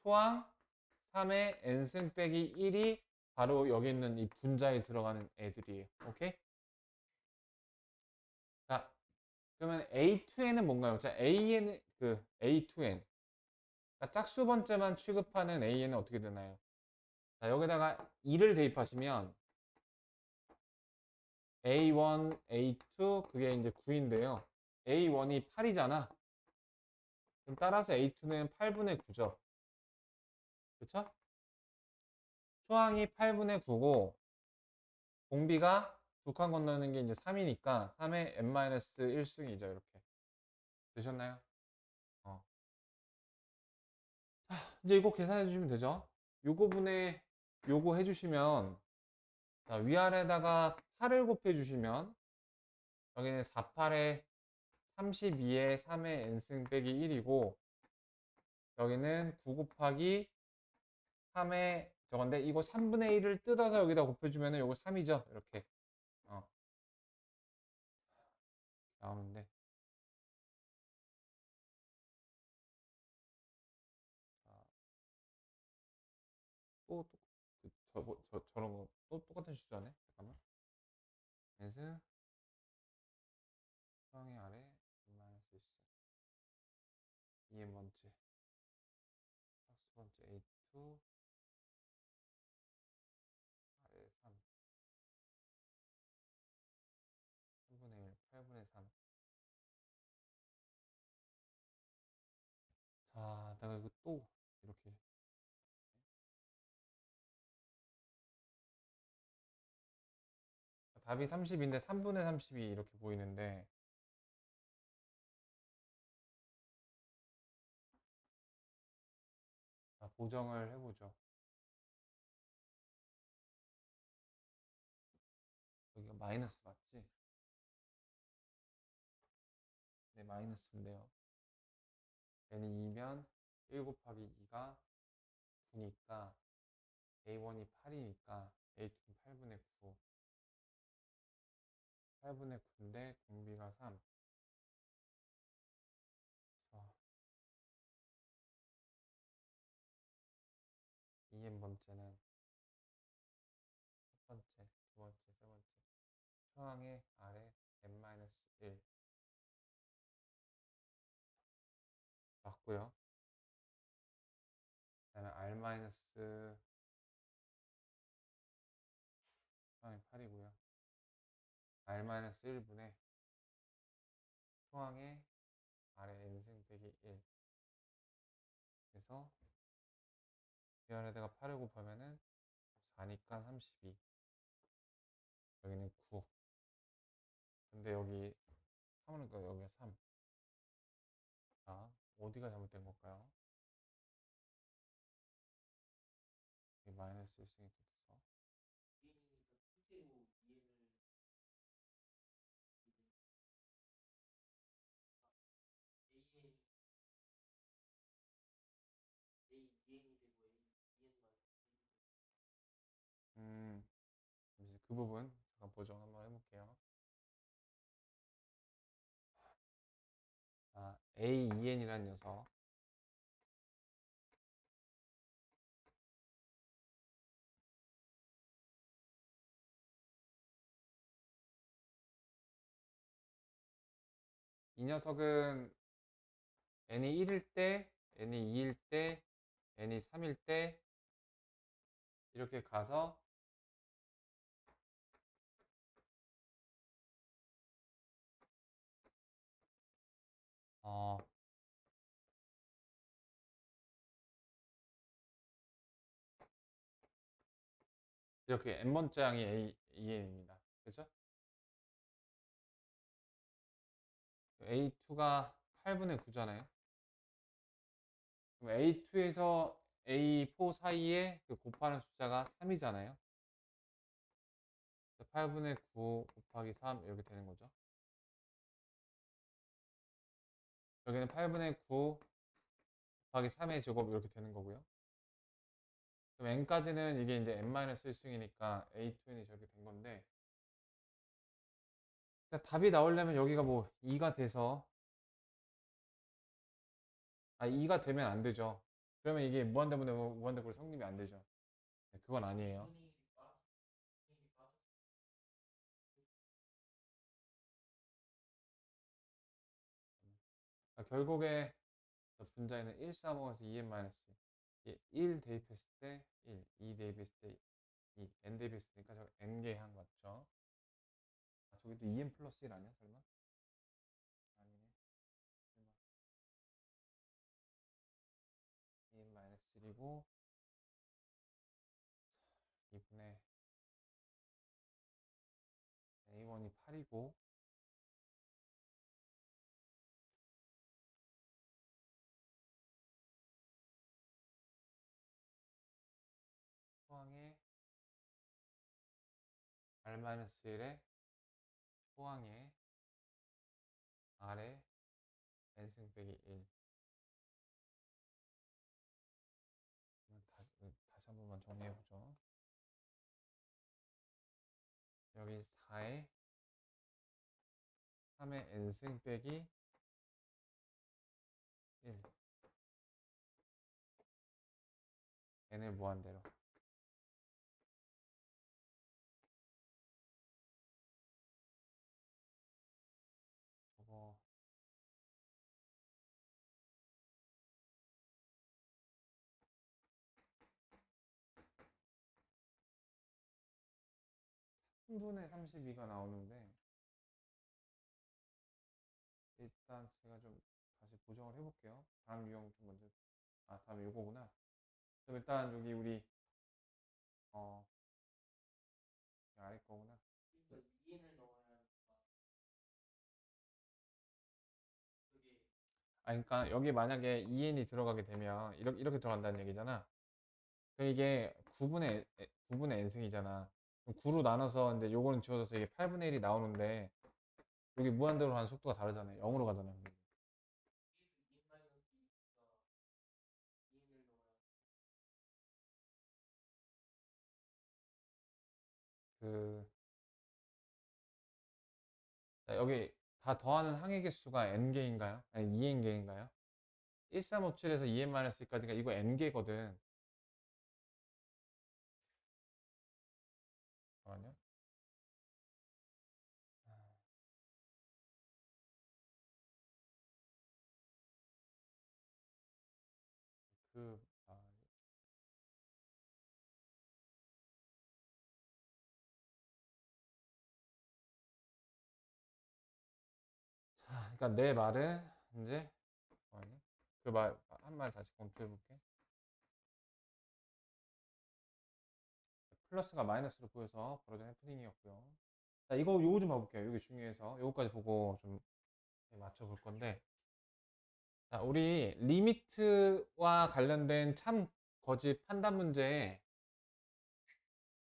초항 3의 n승 빼기 1이 바로 여기 있는 이 분자에 들어가는 애들이에요. 오케이? 자, 그러면 A2n은 뭔가요? 자, A2n. 그러니까 짝수 번째만 취급하는 AN은 어떻게 되나요? 자, 여기다가 2를 대입하시면 A1, A2 그게 이제 9인데요. A1이 8이잖아. 그럼 따라서 A2는 8분의 9죠. 그쵸? 초항이 8분의 9고 공비가 두 칸 건너는 게 이제 3이니까 3의 n-1승이죠. 이렇게. 되셨나요? 어. 이제 이거 계산해 주시면 되죠. 요거 분의 요거 해주시면 자, 위아래다가 8을 곱해 주시면 여기는 4, 8에 32에 3의 n승 빼기 1이고 여기는 9 곱하기 3의 저건데 이거 3분의 1을 뜯어서 여기다 곱해주면 요거 3이죠. 이렇게 나오는데 또 저런 거 또 똑같은 실수하네. 잠깐만. 그래서 수항의 아래 마이너스 2n 번째 짝수 번째 A2 아래 3 3분의 1 8분의 3 자, 내가 이거 또 이렇게 답이 30인데 3분의 30이 이렇게 보이는데 자, 보정을 해보죠. 여기가 마이너스 맞지? 네, 마이너스인데요. n이 2면 1 곱하기 2가 9니까 A1이 8이니까 A2는 8분의 9 8분의 9인데 공비가 3 그래서 2n 번째는 첫 번째, 두 번째 상황의 아래 n-1 맞고요. 그다음에 r- 상황이 8이고요. r-1분의 상황의 아래 n승 빼기 1 그래서 위아래다가 8을 곱하면은 4니까 32 여기는 9 근데 여기 3은 여기가 3 자, 어디가 잘못된 걸까요? 이 마이너스 1승이 붙어서 EN이니까 실제로 EN을 AN EN이 되고 EN만 잠시 그 부분 잠깐 보정 한번 해볼게요. 자, AEN이라는 녀석 이 녀석은 n이 1일 때, n이 2일 때, n이 3일 때 이렇게 가서 어, 이렇게 n번째 항이 AEN입니다. 그죠? A2가 8분의 9잖아요. 그럼 A2에서 A4 사이에 그 곱하는 숫자가 3이잖아요. 8분의 9 곱하기 3 이렇게 되는 거죠. 여기는 8분의 9 곱하기 3의 제곱 이렇게 되는 거고요. 그럼 n까지는 이게 이제 n-1승이니까 A2n이 저렇게 된 건데 답이 나오려면 여기가 뭐 2가 돼서 2가 되면 안 되죠. 그러면 이게 무한대분의 무한대꼴 성립이 안 되죠. 네, 그건 아니에요. 분의 1이 분의 1이 빠져 결국에 분자에는 1, 3호에서 2n-1 1 대입했을 때 1, 2 대입했을 때 2, n 대입했으니까 저 n개의 항 맞죠? 저기도 2n 플러스 1 아니야 설마? 아니네. 설마 2n-1이고 2분의 a1이 8이고 포항에 r-1의 포항에 r에 n승 빼기 1 다시 한 번만 정리해보죠. 여기 4에 3의 n승 빼기 1 n을 무한대로 저거 3분의 32가 나오는데 일단 제가 좀 다시 보정을 해볼게요. 다음 유형 좀 먼저 다음 요거구나. 그럼 일단 여기 우리 어 아래 거구나. 그러니까 EN을 넣어야 하니까 그게 그러니까 여기 만약에 EN이 들어가게 되면 이렇게 들어간다는 얘기잖아. 그럼 이게 9분의 n승이잖아. 그럼 9로 나눠서 이제 요거는 지워져서 이게 8분의 1이 나오는데 여기 무한대로 가는 속도가 다르잖아요. 0으로 가잖아요. EN 마이너스 2니까 EN을 넣어야 그 자, 여기 다 더하는 항의 개수가 n개인가요? 아니 2n개인가요? 1357에서 2n-1까지가 이거 n개거든. 잠깐만요. 그 자, 그러니까 내 말은 이제 그 말 한 말 다시 검토해 볼게. 플러스가 마이너스로 보여서 벌어진 해프닝이었고요. 자, 요거 좀 봐볼게요. 이게 중요해서 요거까지 보고 좀 맞춰볼 건데, 자, 우리 리미트와 관련된 참 거짓 판단 문제에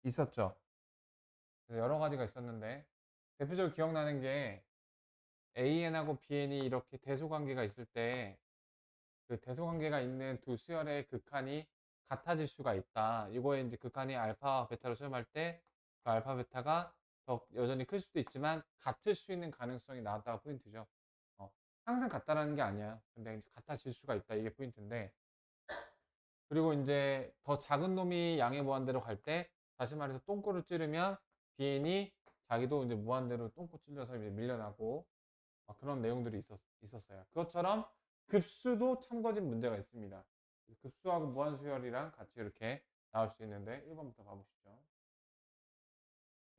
있었죠. 그래서 여러 가지가 있었는데 대표적으로 기억나는 게 AN하고 BN이 이렇게 대소관계가 있을 때 그 대소관계가 있는 두 수열의 극한이 같아질 수가 있다. 이거에 이제 극한이 알파와 베타로 수렴할 때 그 알파 베타가 더 여전히 클 수도 있지만 같을 수 있는 가능성이 나왔다가 포인트죠. 어, 항상 같다라는 게 아니야. 근데 이제 같아질 수가 있다. 이게 포인트인데, 그리고 이제 더 작은 놈이 양의 무한대로 갈 때 다시 말해서 똥꼬를 찌르면 BN이 자기도 이제 무한대로 똥꼬 찔려서 이제 밀려나고 그런 내용들이 있었어요. 그것처럼 급수도 참거진 문제가 있습니다. 급수하고 무한수열이랑 같이 이렇게 나올 수 있는데 1번부터 봐보시죠.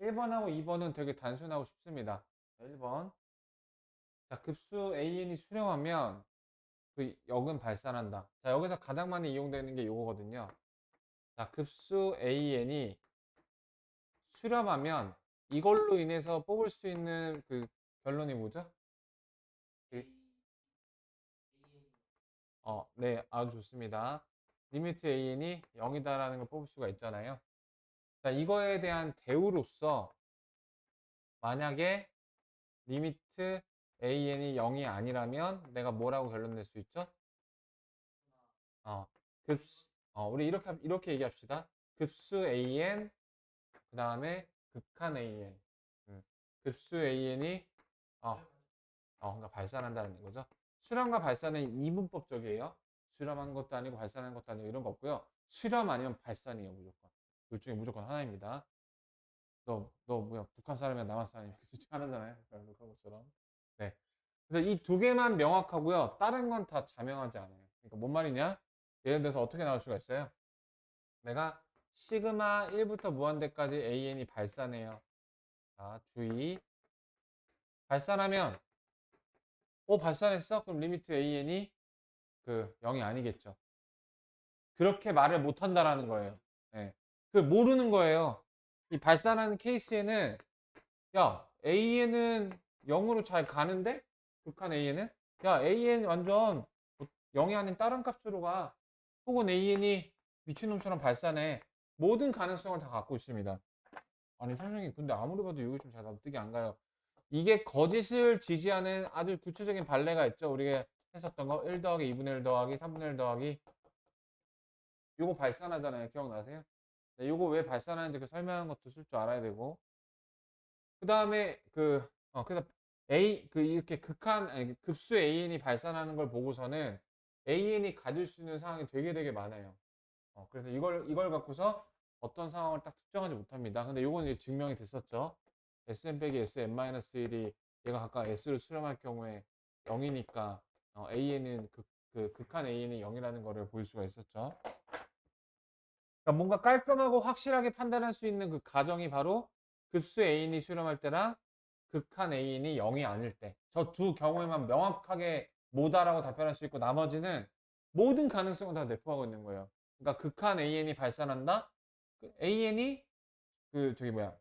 1번하고 2번은 되게 단순하고 쉽습니다. 1번. 자, 급수 AN이 수렴하면 그 역은 발산한다. 자, 여기서 가장 많이 이용되는 게 이거거든요. 자, 급수 AN이 수렴하면 이걸로 인해서 뽑을 수 있는 그 결론이 뭐죠? 그 네, 아주 좋습니다. 리미트 AN이 0이다라는 걸 뽑을 수가 있잖아요. 자, 이거에 대한 대우로서 만약에 리미트 AN이 0이 아니라면 내가 뭐라고 결론 낼 수 있죠? 어, 우리 이렇게 얘기합시다. 급수 AN, 그 다음에 극한 AN. 급수 AN이, 그러니까 발산한다는 거죠. 수렴과 발산은 이분법적이에요. 수렴한 것도 아니고 발산한 것도 아니고 이런 거 없고요. 수렴 아니면 발산이에요, 무조건. 둘 중에 무조건 하나입니다. 너 뭐야, 북한 사람이야, 남한 사람이야. 둘 중에 하나잖아요. 그런 것처럼. 네. 그래서 이 두 개만 명확하고요. 다른 건 다 자명하지 않아요. 그러니까 뭔 말이냐? 예를 들어서 어떻게 나올 수가 있어요? 내가 시그마 1부터 무한대까지 AN이 발산해요. 자, 주의. 발산하면, 발산했어? 그럼 리미트 AN이 그 0이 아니겠죠. 그렇게 말을 못 한다라는 거예요. 예. 그 모르는 거예요. 이 발산하는 케이스에는 야, AN은 0으로 잘 가는데? 극한 AN은? 야, AN 완전 0이 아닌 다른 값으로 가. 혹은 AN이 미친놈처럼 발산해. 모든 가능성을 다 갖고 있습니다. 아니, 선생님, 근데 아무리 봐도 이게 좀 잘 납득이 안 가요. 이게 거짓을 지지하는 아주 구체적인 발레가 있죠. 우리가 했었던 거. 1 더하기 2분의 1 더하기 3분의 1 더하기 요거 발산하잖아요. 기억나세요? 네, 요거 왜 발산하는지 그 설명한 것도 쓸 줄 알아야 되고. 그 다음에 그래서 이렇게 아니, 급수 AN이 발산하는 걸 보고서는 AN이 가질 수 있는 상황이 되게 많아요. 그래서 이걸 갖고서 어떤 상황을 딱 특정하지 못합니다. 근데 요건 이제 증명이 됐었죠. Sn 빼기 Sn-1이 얘가 각각 S를 수렴할 경우에 0이니까 AN은 극한 AN이 0이라는 거를 볼 수가 있었죠. 그러니까 뭔가 깔끔하고 확실하게 판단할 수 있는 그 가정이 바로 급수 A인이 수렴할 때랑 극한 A인이 0이 아닐 때. 저 두 경우에만 명확하게 뭐다라고 답변할 수 있고 나머지는 모든 가능성을 다 내포하고 있는 거예요. 그러니까 극한 AN이 발산한다. AN이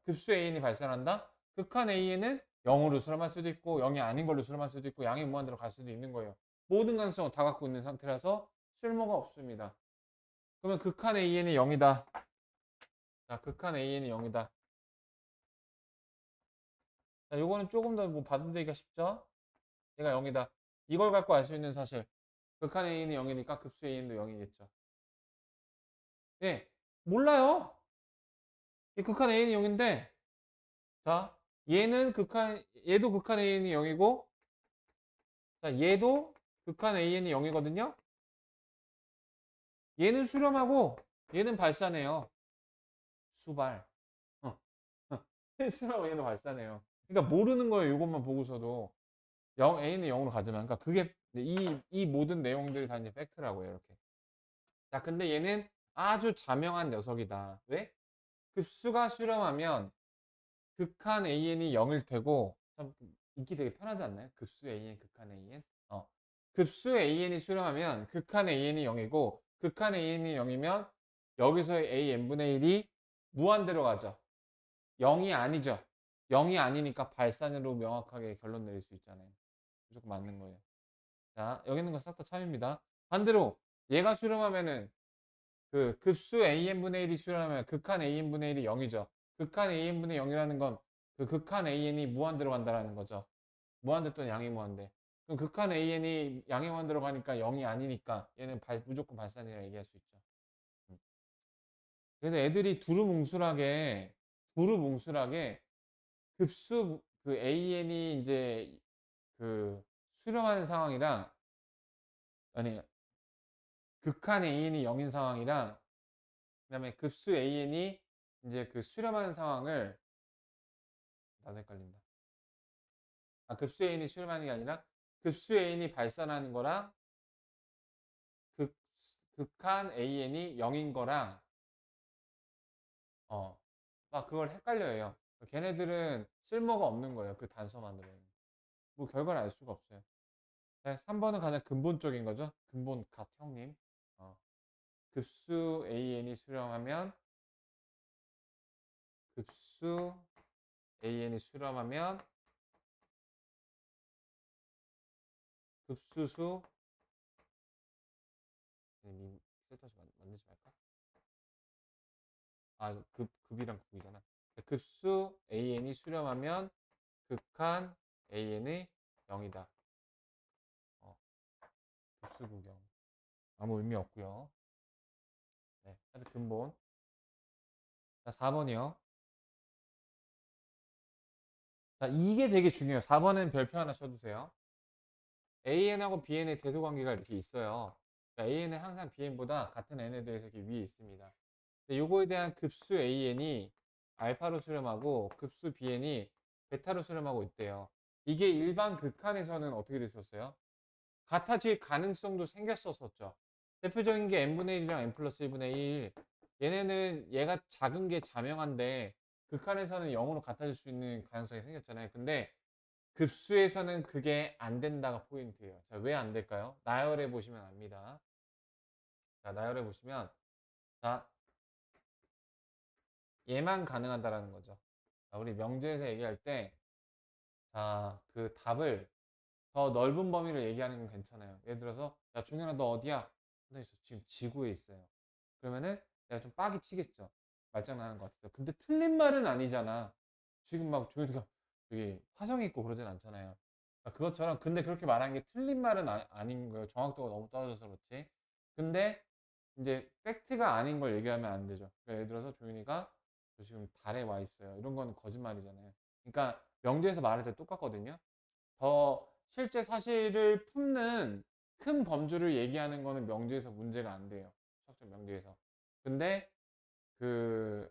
급수 AN이 발산한다. 극한 AN은 0으로 수렴할 수도 있고 0이 아닌 걸로 수렴할 수도 있고 양이 무한대로 갈 수도 있는 거예요. 모든 가능성을 다 갖고 있는 상태라서 쓸모가 없습니다. 그러면 극한 AN이 0이다. 자, 극한 AN이 0이다. 자, 요거는 조금 더 뭐 받아들이기가 쉽죠? 얘가 0이다. 이걸 갖고 알 수 있는 사실. 극한 A는 0이니까 급수 A는 0이겠죠. 예. 몰라요. 이 극한 A는 0인데, 자, 얘도 극한 A는 0이고, 자, 얘도 극한 AN이 0이거든요? 얘는 수렴하고, 얘는 발산해요. 수발. 어, 수렴하고 얘는 발산해요. 그러니까 모르는 거예요. 이것만 보고서도. A는 0으로 가지만. 그러니까 그게 이 모든 내용들이 다 이제 팩트라고요. 이렇게. 자, 근데 얘는 아주 자명한 녀석이다. 왜? 급수가 수렴하면 극한 AN이 0일 테고, 참 읽기 되게 편하지 않나요? 급수 AN, 극한 AN. 급수 AN이 수렴하면 극한 AN이 0이고, 극한 AN이 0이면 여기서의 AN분의 1이 무한대로 가죠. 0이 아니죠. 0이 아니니까 발산으로 명확하게 결론 내릴 수 있잖아요. 무조건 맞는 거예요. 자, 여기 있는 거 싹 다 참입니다. 반대로 얘가 수렴하면은 그 급수 AN분의 1이 수렴하면 극한 AN분의 1이 0이죠. 극한 AN분의 0이라는 건 그 극한 AN이 무한대로 간다라는 거죠. 무한대 또는 양이 무한대. 그럼 극한 AN이 양이 무한대로 가니까 0이 아니니까 얘는 무조건 발산이라 얘기할 수 있죠. 음. 그래서 애들이 두루뭉술하게 급수 그 AN이 이제 그 수렴하는 상황이랑 아니 극한 AN이 0인 상황이랑 그다음에 급수 AN이 이제 그 수렴하는 상황을 나도 헷갈린다. 급수 AN이 수렴하는 게 아니라 급수 AN이 발산하는 거랑 극 극한 AN이 0인 거랑 그걸 헷갈려해요. 걔네들은 쓸모가 없는 거예요. 그 단서만으로는. 뭐 결과를 알 수가 없어요. 네, 3번은 가장 근본적인 거죠. 근본 갓 형님. 어, 급수 AN이 수렴하면 급수 AN이 수렴하면 급수수 쓸데없이 만들지 말까? 급이랑 극이잖아. 급수 AN이 수렴하면 극한 AN이 0이다. 급수 구경. 아무 의미 없고요. 네, 하여튼 근본. 자, 4번이요. 자, 이게 되게 중요해요. 4번은 별표 하나 써주세요. AN하고 BN의 대소 관계가 이렇게 있어요. 그러니까 AN은 항상 BN보다 같은 N에 대해서 이렇게 위에 있습니다. 근데 요거에 대한 급수 AN이 알파로 수렴하고 급수 BN이 베타로 수렴하고 있대요. 이게 일반 극한에서는 어떻게 됐었어요? 같아질 가능성도 생겼었죠. 대표적인 게 n분의 1이랑 n 플러스 1분의 1. 얘네는 얘가 작은 게 자명한데 극한에서는 0으로 같아질 수 있는 가능성이 생겼잖아요. 근데 급수에서는 그게 안 된다가 포인트예요. 자, 왜 안 될까요? 나열해 보시면 압니다. 자, 나열해 보시면 자, 얘만 가능하다라는 거죠. 자, 우리 명제에서 얘기할 때 자, 그 답을 더 넓은 범위로 얘기하는 건 괜찮아요. 예를 들어서 야, 종현아 너 어디야? 근데 지금 지구에 있어요. 그러면은 내가 좀 빡이 치겠죠. 말장난하는 것 같아서. 근데 틀린 말은 아니잖아. 지금 막 종현이가 여기 화성에 있고 그러진 않잖아요. 그것처럼 근데 그렇게 말하는 게 틀린 말은 아닌 거예요. 정확도가 너무 떨어져서 그렇지. 근데 이제 팩트가 아닌 걸 얘기하면 안 되죠. 그러니까 예를 들어서 조윤이가 저 지금 달에 와 있어요. 이런 거는 거짓말이잖아요. 그러니까 명제에서 말할 때 똑같거든요. 더 실제 사실을 품는 큰 범주를 얘기하는 거는 명제에서 문제가 안 돼요. 수학적 명제에서. 근데 그,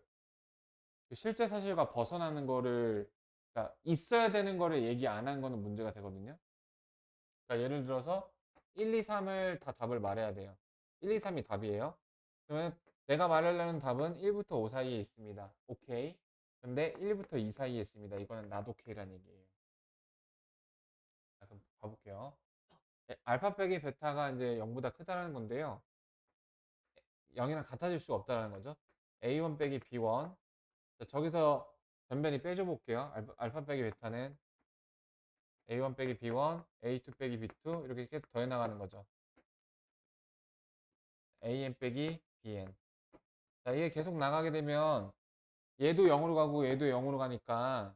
그 실제 사실과 벗어나는 거를 그러니까 있어야 되는 거를 얘기 안 한 거는 문제가 되거든요. 그러니까 예를 들어서 1, 2, 3을 다 답을 말해야 돼요. 1, 2, 3이 답이에요. 그러면 내가 말하려는 답은 1부터 5 사이에 있습니다. 오케이. 근데 1부터 2 사이에 있습니다. 이거는 not okay라는 얘기예요. 자, 그럼 봐볼게요. 알파 빼기 베타가 이제 0보다 크다는 건데요. 0이랑 같아질 수가 없다는 거죠. A1 빼기 B1. 자, 저기서 변변히 빼줘 볼게요. 알파 빼기 베타는 A1 빼기 B1, A2 빼기 B2 이렇게 계속 더해 나가는 거죠. AN 빼기 BN. 자, 이게 계속 나가게 되면 얘도 0으로 가고 얘도 0으로 가니까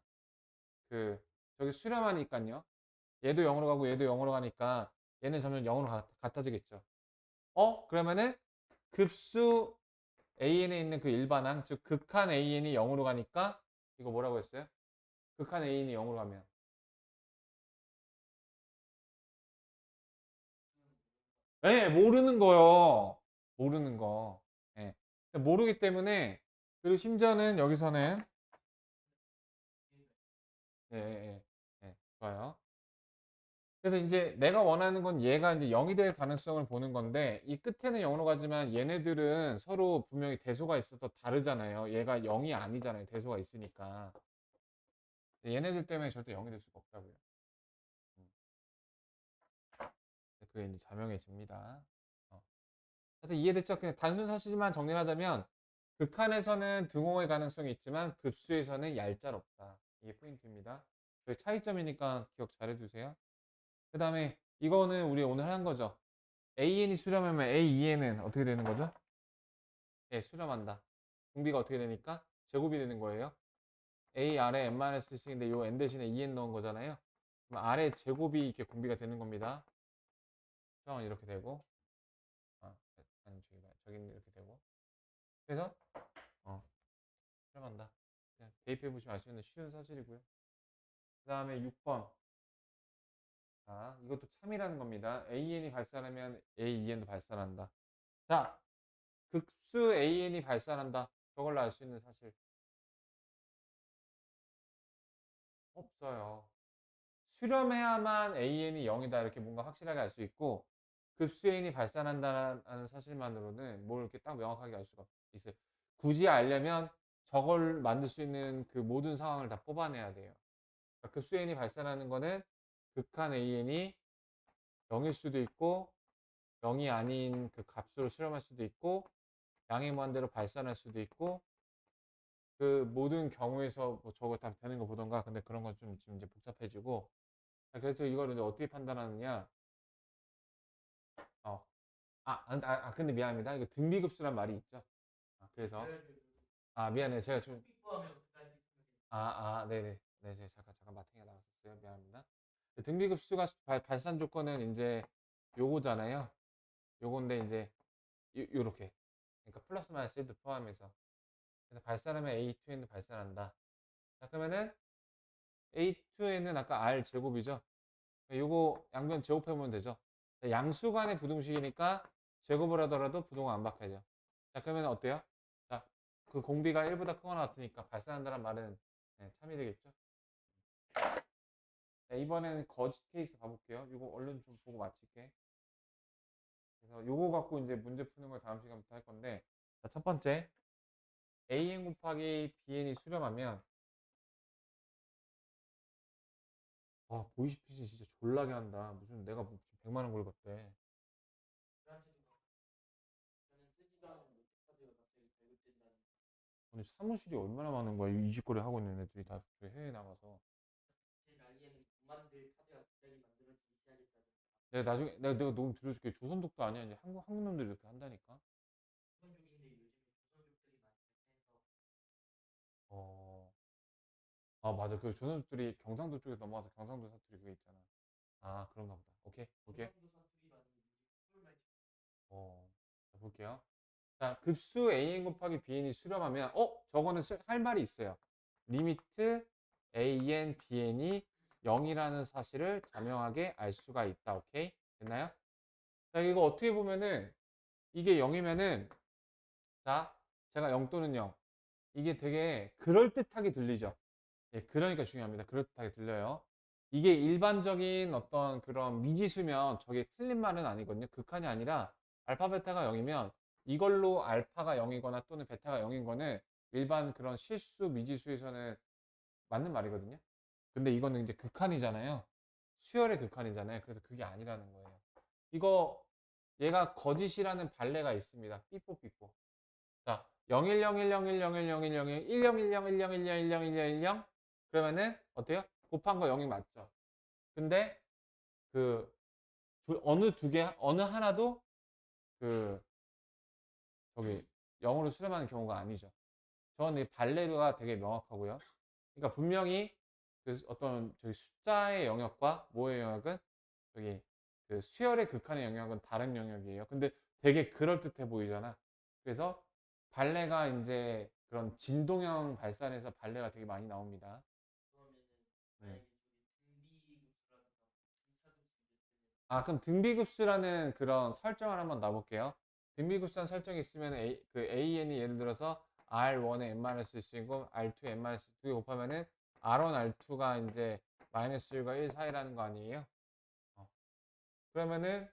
그 저기 수렴하니까요. 얘도 0으로 가고 얘도 0으로 가니까 얘는 점점 0으로 같아지겠죠. 그러면은 급수 AN에 있는 그 일반항, 즉 극한 AN이 0으로 가니까 이거 뭐라고 했어요? 극한 AN이 0으로 가면 예, 모르는 거요. 모르는 거. 예. 모르기 때문에 그리고 심지어는 여기서는 예, 예, 예. 예, 좋아요. 그래서 이제 내가 원하는 건 얘가 이제 0이 될 가능성을 보는 건데 이 끝에는 0으로 가지만 얘네들은 서로 분명히 대소가 있어서 다르잖아요. 얘가 0이 아니잖아요. 대소가 있으니까. 얘네들 때문에 절대 0이 될 수가 없다고요. 음. 그게 이제 자명해집니다. 하여튼 이해됐죠? 그냥 단순 사실만 정리를 하자면 극한에서는 등호의 가능성이 있지만 급수에서는 얄짤없다. 이게 포인트입니다. 그 차이점이니까 기억 잘해 두세요. 그 다음에 이거는 우리 오늘 한 거죠. AN이 수렴하면 AEN은 어떻게 되는 거죠? 예, 수렴한다. 공비가 어떻게 되니까? 제곱이 되는 거예요. A 아래 n-c인데 요 n 대신에 EN 넣은 거잖아요. 그럼 아래 제곱이 이렇게 공비가 되는 겁니다. 수렴은 이렇게 되고, 아니 저기는 이렇게 되고. 그래서 수렴한다. 그냥 대입해 보시면 알 수 있는 쉬운 사실이고요. 그 다음에 6번. 자, 이것도 참이라는 겁니다. AN이 발산하면 AEN도 발산한다. 자, 극수 AN이 발산한다. 저걸로 알 수 있는 사실 없어요. 수렴해야만 AN이 0이다 이렇게 뭔가 확실하게 알 수 있고 급수 AN이 발산한다는 사실만으로는 뭘 이렇게 딱 명확하게 알 수가 있어요. 굳이 알려면 저걸 만들 수 있는 그 모든 상황을 다 뽑아내야 돼요. 그러니까 급수 AN이 발산하는 거는 극한 AN이 0일 수도 있고 0이 아닌 그 값으로 수렴할 수도 있고 양의 무한대로 발산할 수도 있고 그 모든 경우에서 뭐 저거 다 되는 거 보던가. 근데 그런 건 좀 지금 이제 복잡해지고. 그래서 이거를 이제 어떻게 판단하느냐. 어. 근데 미안합니다. 이거 등비급수란 말이 있죠. 그래서 미안해요. 제가 좀 삐뽀하면 어떡하지? 네네. 네, 제가 잠깐 마탱이가 나갔었어요. 미안합니다. 등비급수가 발산 조건은 이제 요거잖아요. 요건데 이제 요렇게. 그러니까 플러스 마이너스 1도 포함해서. 그래서 발산하면 A2N도 발산한다. 자, 그러면은 A2N은 아까 R 제곱이죠. 요거 양변 제곱해보면 되죠. 양수 간의 부등식이니까 제곱을 하더라도 부동은 안 바뀌죠. 자, 그러면 어때요? 자, 그 공비가 1보다 크거나 같으니까 발산한다는 말은 참이 되겠죠. 자, 이번에는 거짓 케이스 가볼게요. 이거 얼른 좀 보고 마칠게. 그래서 요거 갖고 이제 문제 푸는 걸 다음 시간부터 할 건데, 자, 첫 번째 AN 곱하기 BN이 수렴하면 보이시피싱 진짜 졸라게 한다. 무슨 내가 뭐 100만 원 긁었대. 저한테도 막 저는 쓰지도 않은 노트카드가 갑자기 발급된다는 아니 사무실이 얼마나 많은 거야. 이 짓거리 하고 있는 애들이 다 해외 나가서. 제 나이에는 그만들 카드가 갑자기 만들어지기 시작했다는 내가 너무 들려줄게. 조선독도 아니야. 이제 한국 놈들이 이렇게 한다니까. 기본적인데 요즘에 조선족들이 많이 발생해서 어, 맞아. 그 조선족들이 경상도 쪽에 넘어가서 경상도 사투리 그게 있잖아. 그런가 보다. 오케이, 오케이. 경상도 사투리라는 요즘 꿀말 자, 볼게요. 자, 급수 AN 곱하기 BN이 수렴하면, 저거는 할 말이 있어요. 리미트 AN, BN이 0이라는 사실을 자명하게 알 수가 있다. 오케이? 됐나요? 자, 이거 어떻게 보면은, 이게 0이면은, 자, 제가 0 또는 0. 이게 되게 그럴듯하게 들리죠? 예, 그러니까 중요합니다. 그럴듯하게 들려요. 이게 일반적인 어떤 그런 미지수면 저게 틀린 말은 아니거든요. 극한이 아니라 알파 베타가 0이면 이걸로 알파가 0이거나 또는 베타가 0인 거는 일반 그런 실수 미지수에서는 맞는 말이거든요. 근데 이거는 이제 극한이잖아요. 수열의 극한이잖아요. 그래서 그게 아니라는 거예요. 이거 얘가 거짓이라는 발레가 있습니다. 삐뽀삐뽀. 자, 0101010101101010101010 그러면은 어때요? 곱한 거 0이 맞죠? 근데 그 어느 두 개, 어느 하나도 그 저기 0으로 수렴하는 경우가 아니죠. 저는 이 발레가 되게 명확하고요. 그러니까 분명히 그 어떤 저기 숫자의 영역과 뭐의 영역은 저기 그 수열의 극한의 영역은 다른 영역이에요. 근데 되게 그럴듯해 보이잖아. 그래서 발레가 이제 그런 진동형 발산에서 발레가 되게 많이 나옵니다. 그러면은 네. 만약에 저기 등비급수라든가 등차급수 이제 쓰면 그럼 등비급수라는 그런 설정을 한번 놔볼게요. 등비급수라는 설정이 있으면 그 AN이 예를 들어서 R1에 n-1이고 R2에 n-2개 곱하면은 R1, R2가 이제 마이너스 1과 1 사이라는 거 아니에요? 그러면은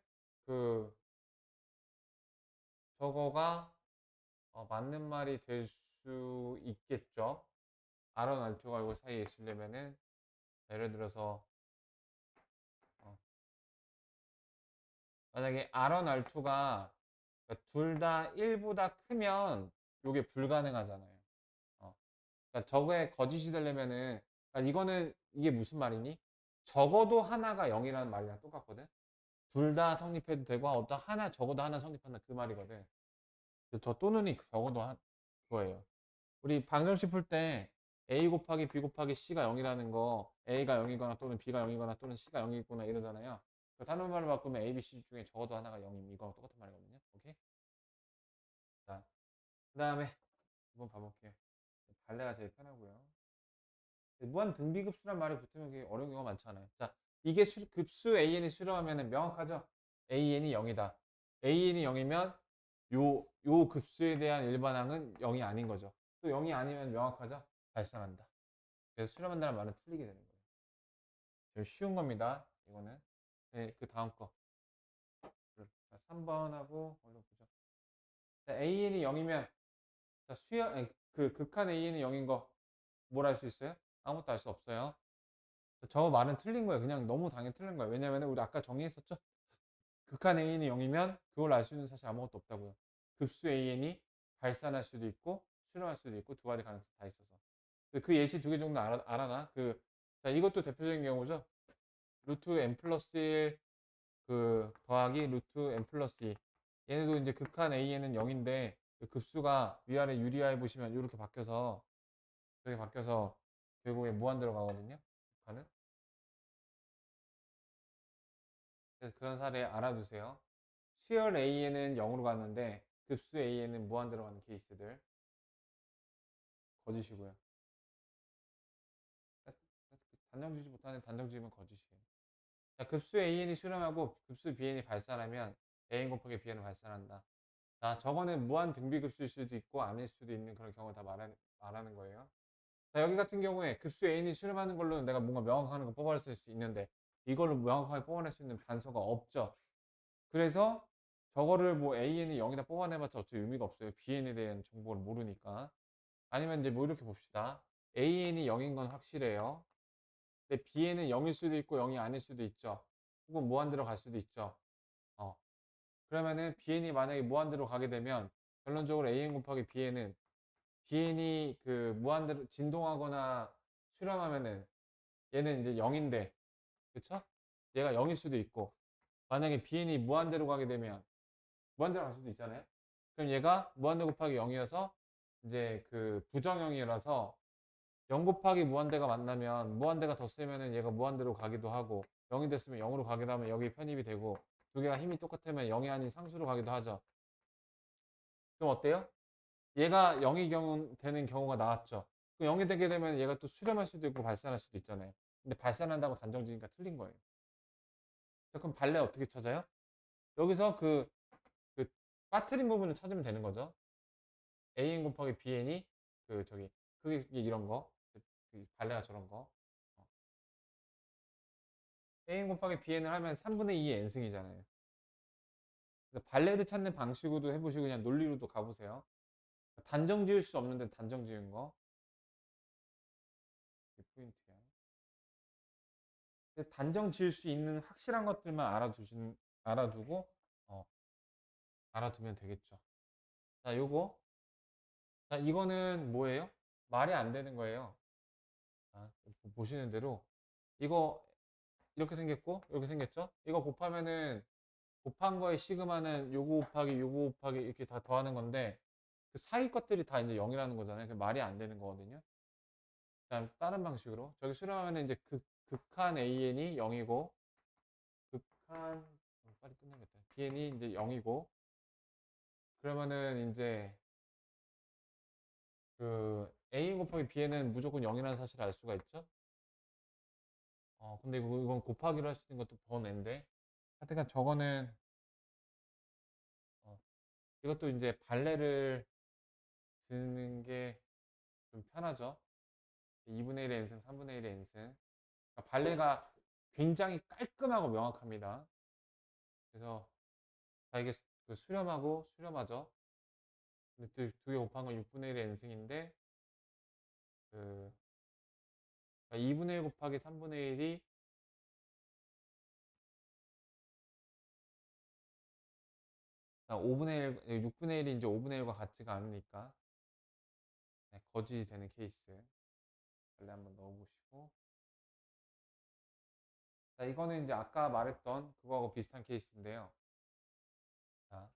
그 저거가 맞는 말이 될 수 있겠죠. R원 R2가 이거 사이에 있으려면은 예를 들어서 어, 만약에 R원 R2가 둘 다 1보다 크면 이게 불가능하잖아요. 그러니까 저거에 거짓이 되려면은 그러니까 이거는 이게 무슨 말이니? 적어도 하나가 0이라는 말이랑 똑같거든. 둘 다 성립해도 되고 어떤 하나 적어도 하나 성립한다 그 말이거든. 저 또는이 적어도 그거예요. 우리 방정식 풀 때 a 곱하기 b 곱하기 c가 0이라는 거 a가 0이거나 또는 b가 0이거나 또는 c가 0이거나 이러잖아요. 그 단원말로 바꾸면 a, b, c 중에 적어도 하나가 0임. 이거 똑같은 말이거든요. 오케이? 자, 그 다음에 한번 봐볼게요. 발레가 제일 편하고요. 무한 등비급수란 말이 붙으면 그게 어려운 경우가 많잖아요. 자, 이게 급수 an이 수렴하면 명확하죠? an이 0이다. an이 0이면 요 급수에 대한 일반항은 0이 아닌 거죠. 또 0이 아니면 명확하죠? 발산한다. 그래서 수렴한다는 말은 틀리게 되는 거예요. 좀 쉬운 겁니다. 이거는. 네, 그 다음 거. 3번하고 얼른 보죠. 자, an이 0이면 자, 그 극한 an이 0인 거 뭘 알 수 있어요? 아무것도 알 수 없어요. 저 말은 틀린 거예요. 그냥 너무 당연히 틀린 거예요. 왜냐면 우리 아까 정리했었죠? 극한 an이 0이면 그걸 알 수 있는 사실 아무것도 없다고요. 급수 an이 발산할 수도 있고 수렴할 수도 있고 두 가지 가능성 다 있어서. 그 예시 두 개 정도 알아나? 자, 이것도 대표적인 경우죠. 루트 n 플러스 1 더하기 루트 n 플러스 2. 얘네도 이제 극한 a에는 0인데 그 급수가 위아래 유리화해 보시면 이렇게 바뀌어서 결국에 무한 들어가거든요. 극한은. 그래서 그런 사례 알아두세요. 수열 A에는 0으로 갔는데 급수 A에는 무한 들어가는 케이스들 거짓이고요. 단정지지 못하는 단정지으면 거짓이에요. 자, 급수 AN이 수렴하고 급수 BN이 발산하면 AN 곱하기 BN을 발산한다. 자, 저거는 무한 등비급수일 수도 있고 아닐 수도 있는 그런 경우를 다 말하는 거예요. 자, 여기 같은 경우에 급수 AN이 수렴하는 걸로는 내가 뭔가 명확한 거 뽑아낼 수 있는데 이걸로 명확하게 뽑아낼 수 있는 단서가 없죠. 그래서 저거를 뭐 AN이 0이다 뽑아내봤자 어차피 의미가 없어요. BN에 대한 정보를 모르니까. 아니면 이제 뭐 이렇게 봅시다. AN이 0인 건 확실해요. 근데 BN은 0일 수도 있고 0이 아닐 수도 있죠. 혹은 무한대로 갈 수도 있죠. 어. 그러면은 BN이 만약에 무한대로 가게 되면 결론적으로 AN 곱하기 BN이 그 무한대로 진동하거나 수렴하면은 얘는 이제 0인데 그쵸? 얘가 0일 수도 있고 만약에 BN이 무한대로 가게 되면 무한대로 갈 수도 있잖아요. 그럼 얘가 무한대 곱하기 0이어서 이제 그 부정형이라서 0 곱하기 무한대가 만나면 무한대가 더 세면은 얘가 무한대로 가기도 하고 0이 됐으면 0으로 가기도 하면 여기 편입이 되고 두 개가 힘이 똑같으면 0이 아닌 상수로 가기도 하죠. 그럼 어때요? 얘가 0이 되는 경우가 나왔죠. 0이 되게 되면 얘가 또 수렴할 수도 있고 발산할 수도 있잖아요. 근데 발산한다고 단정지니까 틀린 거예요. 자, 그럼 발레 어떻게 찾아요? 여기서 그 빠트린 부분을 찾으면 되는 거죠. AN 곱하기 BN이 그게 이런 거. 그 발레가 저런 거. 어. AN 곱하기 BN을 하면 3분의 2의 n승이잖아요. 그래서 발레를 찾는 방식으로도 해보시고 그냥 논리로도 가보세요. 단정 지을 수 없는데 단정 지은 거. 이게 포인트야. 단정 지을 수 있는 확실한 것들만 알아두고 어, 알아두면 되겠죠. 자, 자, 이거는 뭐예요? 말이 안 되는 거예요. 자, 보시는 대로 이거 이렇게 생겼고 이렇게 생겼죠? 이거 곱한 거에 시그마는 요거 곱하기 요거 곱하기 이렇게 다 더하는 건데 그 사이 것들이 다 이제 0이라는 거잖아요. 그 말이 안 되는 거거든요. 그다음 다른 방식으로 저기 수렴하면 이제 극한 AN이 0이고 극한 빨리 끝내겠다. BN이 이제 0이고 그러면은 이제 그 AN 곱하기 BN은 무조건 0이라는 사실을 알 수가 있죠. 근데 이건 곱하기로 할 수 있는 것도 번인데 하여튼간 저거는 어, 이것도 이제 발레를 드는 게 좀 편하죠. 2분의 1의 n승, 3분의 1의 n승. 그러니까 발레가 굉장히 깔끔하고 명확합니다. 그래서 자 이게 그 수렴하고 수렴하죠. 근데 두 개 곱한 건 6분의 1의 n승인데 그 2분의 1 곱하기 3분의 1이 5분의 1, 6분의 1이 이제 5분의 1과 같지가 않으니까 네, 거짓이 되는 케이스. 원래 한번 넣어보시고. 자, 이거는 이제 아까 말했던 그거하고 비슷한 케이스인데요. 자,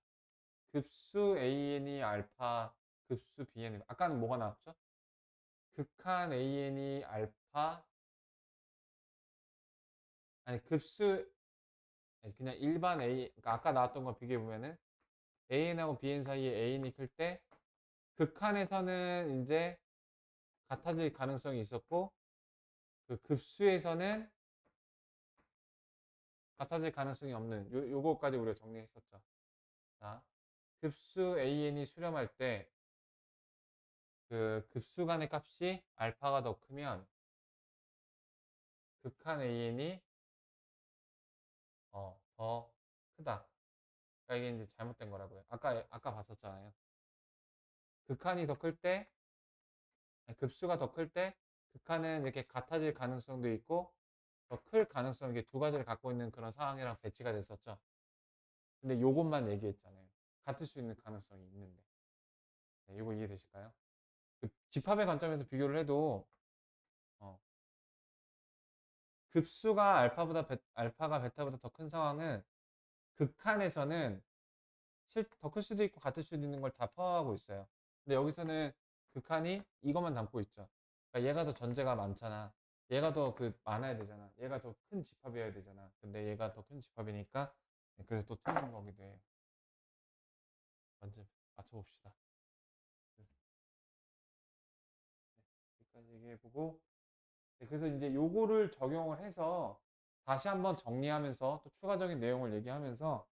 급수 an이 알파, 급수 bn이 아까는 뭐가 나왔죠? 극한 an이 알파, 아니 급수 아니, 그냥 일반 a, 그러니까 아까 나왔던 거 비교해 보면은 an하고 bn 사이에 an이 클 때 극한에서는 이제 같아질 가능성이 있었고 그 급수에서는 같아질 가능성이 없는 요거까지 우리가 정리했었죠. 자, 급수 an이 수렴할 때 그 급수 간의 값이 알파가 더 크면 극한 an이 더 크다. 그러니까 이게 이제 잘못된 거라고요. 아까 봤었잖아요. 극한이 더 클 때, 급수가 더 클 때 극한은 이렇게 같아질 가능성도 있고 더 클 가능성 이게 두 가지를 갖고 있는 그런 상황이랑 배치가 됐었죠. 근데 요것만 얘기했잖아요. 같을 수 있는 가능성이 있는데. 네, 이거 이해되실까요? 그 집합의 관점에서 비교를 해도 어, 급수가 알파가 베타보다 더 큰 상황은 극한에서는 더 클 수도 있고 같을 수도 있는 걸 다 포함하고 있어요. 근데 여기서는 극한이 이것만 담고 있죠. 그러니까 얘가 더 전제가 많잖아. 얘가 더 많아야 되잖아. 얘가 더 큰 집합이어야 되잖아. 근데 얘가 더 큰 집합이니까 그래서 또 틀린 거기도 해요. 먼저 맞춰봅시다. 여기까지 얘기해보고 그래서 이제 요거를 적용을 해서 다시 한번 정리하면서 또 추가적인 내용을 얘기하면서